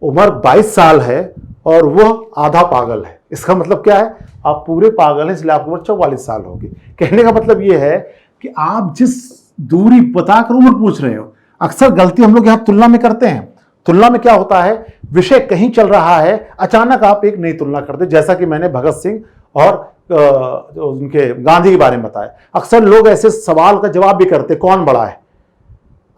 उम्र 22 साल है और वह आधा पागल है। इसका मतलब क्या है, आप पूरे पागल हैं इसलिए आपकी उम्र 44 साल होगी। कहने का मतलब यह है कि आप जिस दूरी बताकर उम्र पूछ रहे हो, अक्सर गलती हम लोग यहाँ तुलना में करते हैं। तुलना में क्या होता है, विषय कहीं चल रहा है, अचानक आप एक नई तुलना करते, जैसा कि मैंने भगत सिंह और उनके गांधी के बारे में बताया। अक्सर लोग ऐसे सवाल का जवाब भी करते, कौन बड़ा है,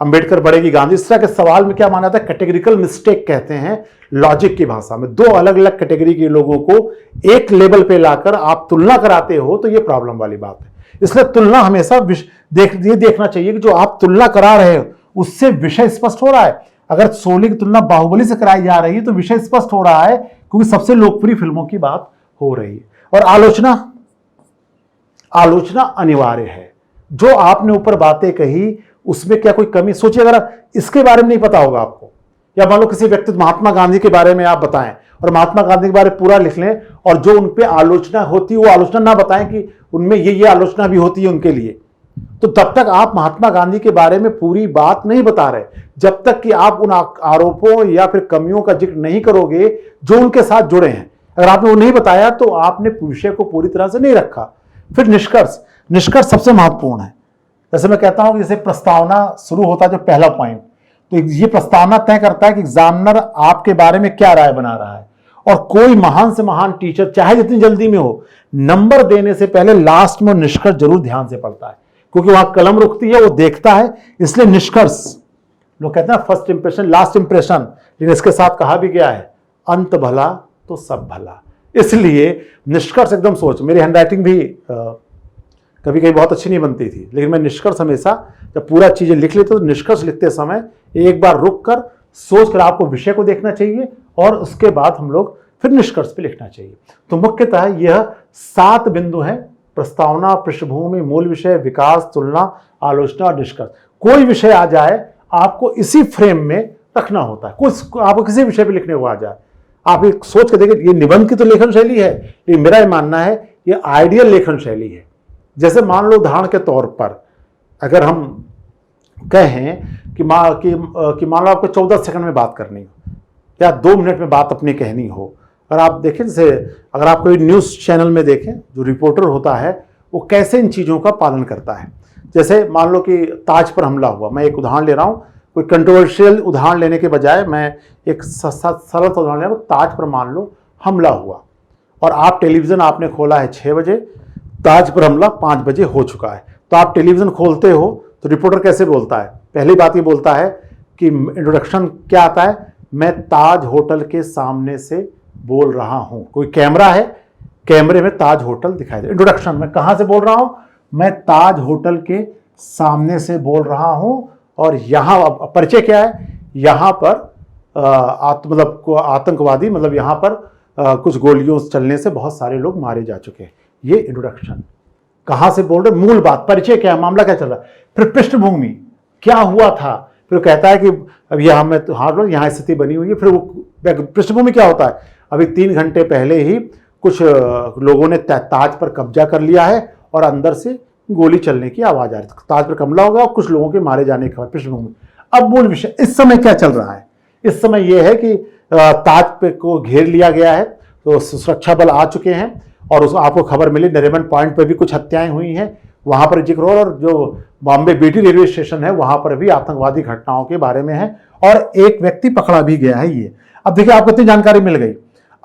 अंबेडकर बड़े की गांधी। इस तरह के सवाल में क्या माना जाता है, कैटेगरिकल मिस्टेक कहते हैं लॉजिक की भाषा में। दो अलग अलग कैटेगरी के लोगों को एक लेवल पे लाकर आप तुलना कराते हो तो ये प्रॉब्लम वाली बात है। इसलिए तुलना हमेशा ये देखना चाहिए कि जो आप तुलना करा रहे हो उससे विषय स्पष्ट हो रहा है। अगर शोले की तुलना बाहुबली से कराई जा रही है तो विषय स्पष्ट हो रहा है, क्योंकि सबसे लोकप्रिय फिल्मों की बात हो रही है। और आलोचना अनिवार्य है। जो आपने ऊपर बातें कही उसमें क्या कोई कमी, सोचिए अगर इसके बारे में नहीं पता होगा आपको, या मान लो किसी व्यक्ति महात्मा गांधी के बारे में आप बताएं और महात्मा गांधी के बारे में पूरा लिख लें, और जो उन पे आलोचना होती है वो आलोचना ना बताएं कि उनमें ये आलोचना भी होती है उनके लिए, तो तब तक आप महात्मा गांधी के बारे में पूरी बात नहीं बता रहे, जब तक कि आप उन आरोपों या फिर कमियों का जिक्र नहीं करोगे जो उनके साथ जुड़े हैं। अगर आपने वो नहीं बताया तो आपने विषय को पूरी तरह से नहीं रखा। फिर निष्कर्ष सबसे महत्वपूर्ण है। जैसे मैं कहता हूं कि जैसे प्रस्तावना शुरू होता है जो पहला पॉइंट, तो ये प्रस्तावना तय करता है कि एग्जामिनर आपके बारे में क्या राय बना रहा है। और कोई महान से महान टीचर चाहे जितनी जल्दी में हो, नंबर देने से पहले लास्ट में निष्कर्ष जरूर ध्यान से पढ़ता है, क्योंकि वहां कलम रुकती है, वो देखता है। इसलिए निष्कर्ष, लोग कहते हैं फर्स्ट इंप्रेशन लास्ट इंप्रेशन, लेकिन इसके साथ कहा भी गया है अंत भला तो सब भला। इसलिए निष्कर्ष एकदम सोच, मेरी हैंडराइटिंग भी कभी कभी बहुत अच्छी नहीं बनती थी, लेकिन मैं निष्कर्ष हमेशा जब पूरा चीजें लिख लेते तो निष्कर्ष लिखते समय एक बार रुक कर सोच कर आपको विषय को देखना चाहिए, और उसके बाद हम लोग फिर निष्कर्ष पे लिखना चाहिए। तो मुख्यतः यह 7 बिंदु हैं: प्रस्तावना, पृष्ठभूमि, मूल विषय, विकास, तुलना, आलोचना और निष्कर्ष। कोई विषय आ जाए आपको इसी फ्रेम में रखना होता है। कुछ आपको किसी विषय पे लिखने को आ जाए, आप एक सोच के देखिए, ये निबंध की तो लेखन शैली है, लेकिन मेरा ये मानना है ये आइडियल लेखन शैली है। जैसे मान लो उदाहरण के तौर पर अगर हम कहें कि मान लो आपको 14 सेकंड में बात करनी हो या 2 मिनट में बात अपनी कहनी हो। और आप देखें, जैसे अगर आप कोई न्यूज़ चैनल में देखें, जो रिपोर्टर होता है वो कैसे इन चीज़ों का पालन करता है। जैसे मान लो कि ताज पर हमला हुआ, मैं एक उदाहरण ले रहा हूँ, कोई कंट्रोवर्शियल उदाहरण लेने के बजाय मैं एक सरल उदाहरण ले रहा हूँ। ताज पर मान लो हमला हुआ और आप टेलीविज़न आपने खोला है 6 बजे, ताज पर हमला 5 बजे हो चुका है। तो आप टेलीविज़न खोलते हो तो रिपोर्टर कैसे बोलता है? पहली बात ये बोलता है कि इंट्रोडक्शन क्या आता है, मैं ताज होटल के सामने से बोल रहा हूँ। कोई कैमरा है, कैमरे में ताज होटल दिखाई दे। इंट्रोडक्शन, मैं कहाँ से बोल रहा हूँ? मैं ताज होटल के सामने से बोल रहा हूँ। और यहाँ परिचय क्या है? यहाँ पर मतलब आतंकवादी, मतलब यहाँ पर कुछ गोलियों चलने से बहुत सारे लोग मारे जा चुके हैं। ये इंट्रोडक्शन। कहाँ से बोल रहे? मूल बात, परिचय क्या है, मामला क्या चल रहा है। फिर पृष्ठभूमि, क्या हुआ था। फिर कहता है कि अब यहाँ में तो हाँ यहाँ स्थिति बनी हुई है। फिर वो पृष्ठभूमि क्या होता है? अभी 3 घंटे पहले ही कुछ लोगों ने ताज पर कब्जा कर लिया है और अंदर से गोली चलने की आवाज आ रही है। ताज पर हमला होगा और कुछ लोगों के मारे जाने की खबर। पृष्ठभूमि। अब मूल विषय, इस समय क्या चल रहा है? इस समय यह है कि ताज पे को घेर लिया गया है, तो सुरक्षा बल आ चुके हैं और उस आपको खबर मिली नरीमन पॉइंट पर भी कुछ हत्याएं हुई हैं, वहां पर जिक्र हो। और जो बॉम्बे बीटी रेलवे स्टेशन है वहां पर भी आतंकवादी घटनाओं के बारे में है और एक व्यक्ति पकड़ा भी गया है। ये अब देखिए आपको इतनी जानकारी मिल गई।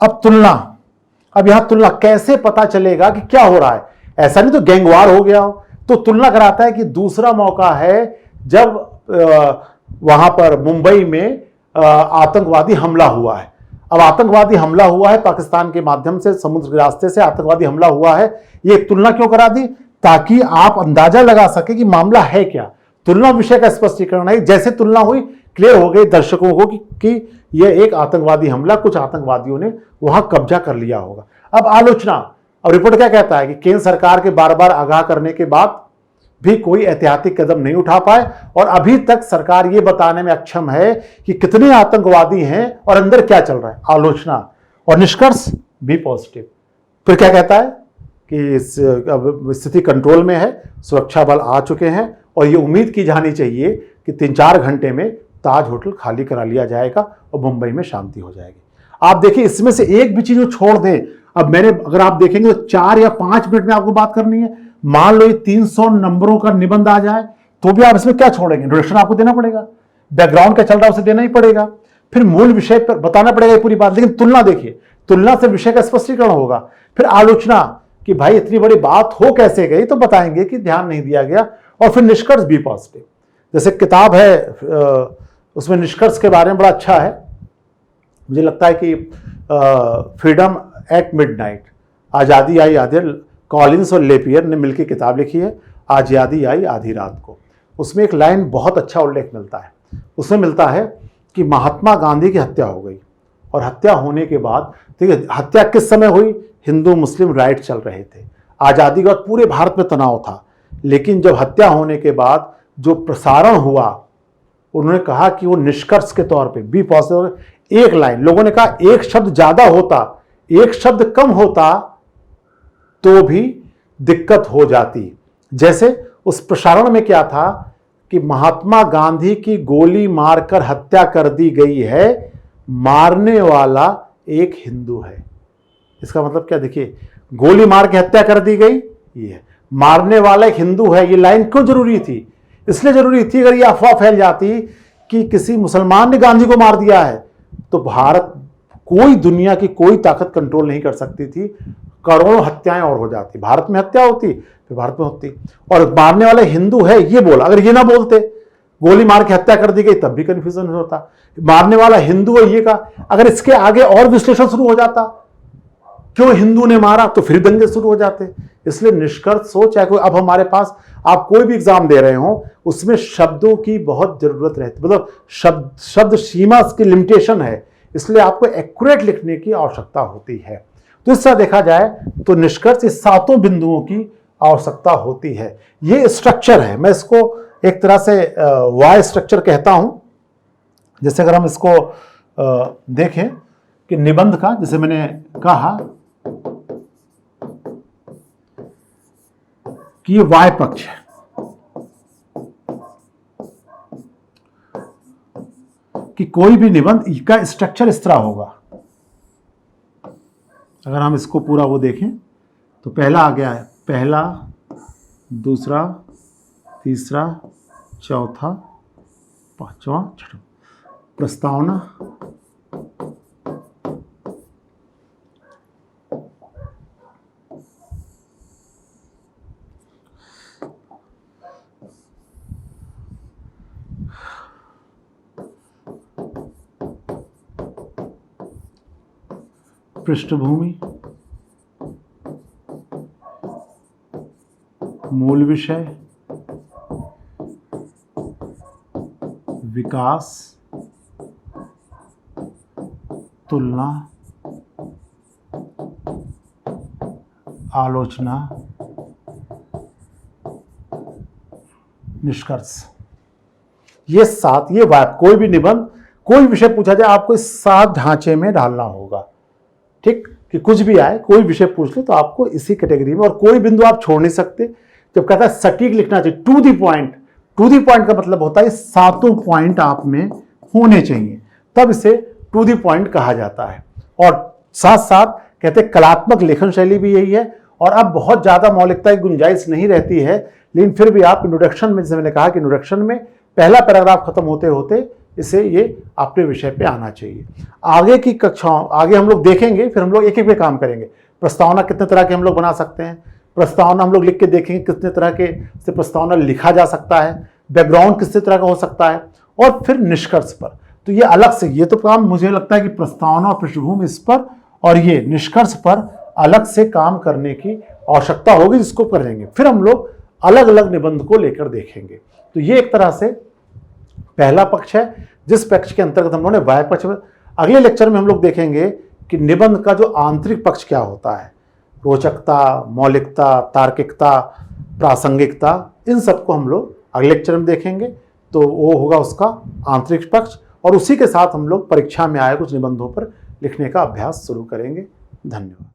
अब तुलना, अब यहां तुलना कैसे पता चलेगा कि क्या हो रहा है? ऐसा नहीं तो गैंगवार हो गया हो। तो तुलना कराता है कि दूसरा मौका है जब वहां पर मुंबई में आतंकवादी हमला हुआ है। अब आतंकवादी हमला हुआ है पाकिस्तान के माध्यम से, समुद्र के रास्ते से आतंकवादी हमला हुआ है। ये तुलना क्यों करा दी? ताकि आप अंदाजा लगा सके कि मामला है क्या। तुलना विषय का स्पष्टीकरण है। जैसे तुलना हुई, क्लियर हो गई दर्शकों को कि यह एक आतंकवादी हमला, कुछ आतंकवादियों ने वहां कब्जा कर लिया होगा। अब आलोचना, अब रिपोर्ट क्या कहता है कि केंद्र सरकार के बार बार आगाह करने के बाद भी कोई ऐतिहासिक कदम नहीं उठा पाए और अभी तक सरकार ये बताने में अक्षम है कि कितने आतंकवादी हैं और अंदर क्या चल रहा है। आलोचना। और निष्कर्ष भी पॉजिटिव। फिर क्या कहता है कि अब स्थिति कंट्रोल में है, सुरक्षा बल आ चुके हैं और ये उम्मीद की जानी चाहिए कि 3-4 घंटे में ताज होटल खाली करा लिया जाएगा और मुंबई में शांति हो जाएगी। आप देखिए इसमें से एक भी चीज छोड़ दें। अब मैंने, अगर आप देखेंगे तो 4 या 5 मिनट में आपको बात करनी है। मान लो ये 300 नंबरों का निबंध आ जाए तो भी आप इसमें क्या छोड़ेंगे? इंट्रोडक्शन आपको देना पड़ेगा, बैकग्राउंड क्या चल रहा है उसे देना ही पड़ेगा, फिर मूल विषय पर बताना पड़ेगा ये पूरी बात। लेकिन तुलना देखिए, तुलना से विषय का स्पष्टीकरण होगा। फिर आलोचना कि भाई इतनी बड़ी बात हो कैसे गई, तो बताएंगे कि ध्यान नहीं दिया गया। और फिर निष्कर्ष भी पॉजिटिव। जैसे किताब है उसमें निष्कर्ष के बारे में बड़ा अच्छा है। मुझे लगता है कि फ्रीडम एट मिडनाइट, आज़ादी आई आधी, कॉलिंस और लेपियर ने मिलकर किताब लिखी है, आज़ादी आई आधी रात को। उसमें एक लाइन बहुत अच्छा उल्लेख मिलता है। उसमें मिलता है कि महात्मा गांधी की हत्या हो गई और हत्या होने के बाद, ठीक है, हत्या किस समय हुई? हिंदू मुस्लिम राइट चल रहे थे, आज़ादी के बाद पूरे भारत में तनाव था। लेकिन जब हत्या होने के बाद जो प्रसारण हुआ, उन्होंने कहा कि वो निष्कर्ष के तौर पे बी पॉजिटिव, एक लाइन, लोगों ने कहा एक शब्द ज्यादा होता, एक शब्द कम होता तो भी दिक्कत हो जाती। जैसे उस प्रसारण में क्या था कि महात्मा गांधी की गोली मारकर हत्या कर दी गई है, मारने वाला एक हिंदू है। इसका मतलब क्या, देखिए, गोली मार के हत्या कर दी गई, ये है, मारने वाला एक हिंदू है। ये लाइन क्यों जरूरी थी? इसलिए जरूरी थी, अगर ये अफवाह फैल जाती कि किसी मुसलमान ने गांधी को मार दिया है तो भारत, कोई दुनिया की कोई ताकत कंट्रोल नहीं कर सकती थी, करोड़ों हत्याएं और हो जाती। भारत में हत्या होती फिर भारत में होती, और मारने वाला हिंदू है ये बोला, अगर ये ना बोलते गोली मार के हत्या कर दी गई तब भी कंफ्यूजन होता, मारने वाला हिंदू है ये का, अगर इसके आगे और विश्लेषण शुरू हो जाता क्यों हिंदू ने मारा तो फिर दंगे शुरू हो जाते। इसलिए निष्कर्ष हो, चाहे कोई, अब हमारे पास आप कोई भी एग्जाम दे रहे हो उसमें शब्दों की बहुत जरूरत रहती, मतलब शब्द सीमा की लिमिटेशन है, इसलिए आपको एक्यूरेट लिखने की आवश्यकता होती है। तो इस तरह देखा जाए तो निष्कर्ष इस 7 बिंदुओं की आवश्यकता होती है। ये स्ट्रक्चर है, मैं इसको एक तरह से वाई स्ट्रक्चर कहता हूं। जैसे अगर हम इसको देखें कि निबंध का, जैसे मैंने कहा कि ये वाय पक्ष है, कि कोई भी निबंध का स्ट्रक्चर इस तरह होगा। अगर हम इसको पूरा वो देखें तो पहला आ गया है, पहला, दूसरा, तीसरा, चौथा, पांचवा, छठवां, प्रस्तावना, पृष्ठभूमि, मूल विषय, विकास, तुलना, आलोचना, निष्कर्ष। ये 7, ये बात, कोई भी निबंध, कोई विषय पूछा जाए आपको इस 7 ढांचे में डालना होगा। ठीक, कि कुछ भी आए, कोई विषय पूछ ले तो आपको इसी कैटेगरी में, और कोई बिंदु आप छोड़ नहीं सकते। जब कहता है सटीक लिखना चाहिए, to the point, to the point का मतलब होता है 7 पॉइंट आप में होने चाहिए, तब इसे टू दी पॉइंट कहा जाता है। और साथ साथ कहते हैं कलात्मक लेखन शैली भी यही है। और अब बहुत ज्यादा मौलिकता की गुंजाइश नहीं रहती है, लेकिन फिर भी आप इंट्रोडक्शन में, जैसे मैंने कहा कि इंट्रोडक्शन में पहला पैराग्राफ खत्म होते होते इसे ये अपने विषय पे आना चाहिए। आगे की कक्षाओं, आगे हम लोग देखेंगे, फिर हम लोग एक एक पे काम करेंगे। प्रस्तावना कितने तरह के हम लोग बना सकते हैं, प्रस्तावना हम लोग लिख के देखेंगे कितने तरह के से प्रस्तावना लिखा जा सकता है, बैकग्राउंड कितने तरह का हो सकता है, और फिर निष्कर्ष पर। तो ये अलग से, ये तो काम मुझे लगता है कि प्रस्तावना और पृष्ठभूमि इस पर और ये निष्कर्ष पर अलग से काम करने की आवश्यकता होगी, जिसको करेंगे। फिर हम लोग अलग अलग निबंध को लेकर देखेंगे। तो ये एक तरह से पहला पक्ष है, जिस पक्ष के अंतर्गत हम लोगों ने वाय पक्ष में, अगले लेक्चर में हम लोग देखेंगे कि निबंध का जो आंतरिक पक्ष क्या होता है, रोचकता, मौलिकता, तार्किकता, प्रासंगिकता, इन सबको हम लोग अगले लेक्चर में देखेंगे। तो वो होगा उसका आंतरिक पक्ष, और उसी के साथ हम लोग परीक्षा में आए कुछ निबंधों पर लिखने का अभ्यास शुरू करेंगे। धन्यवाद।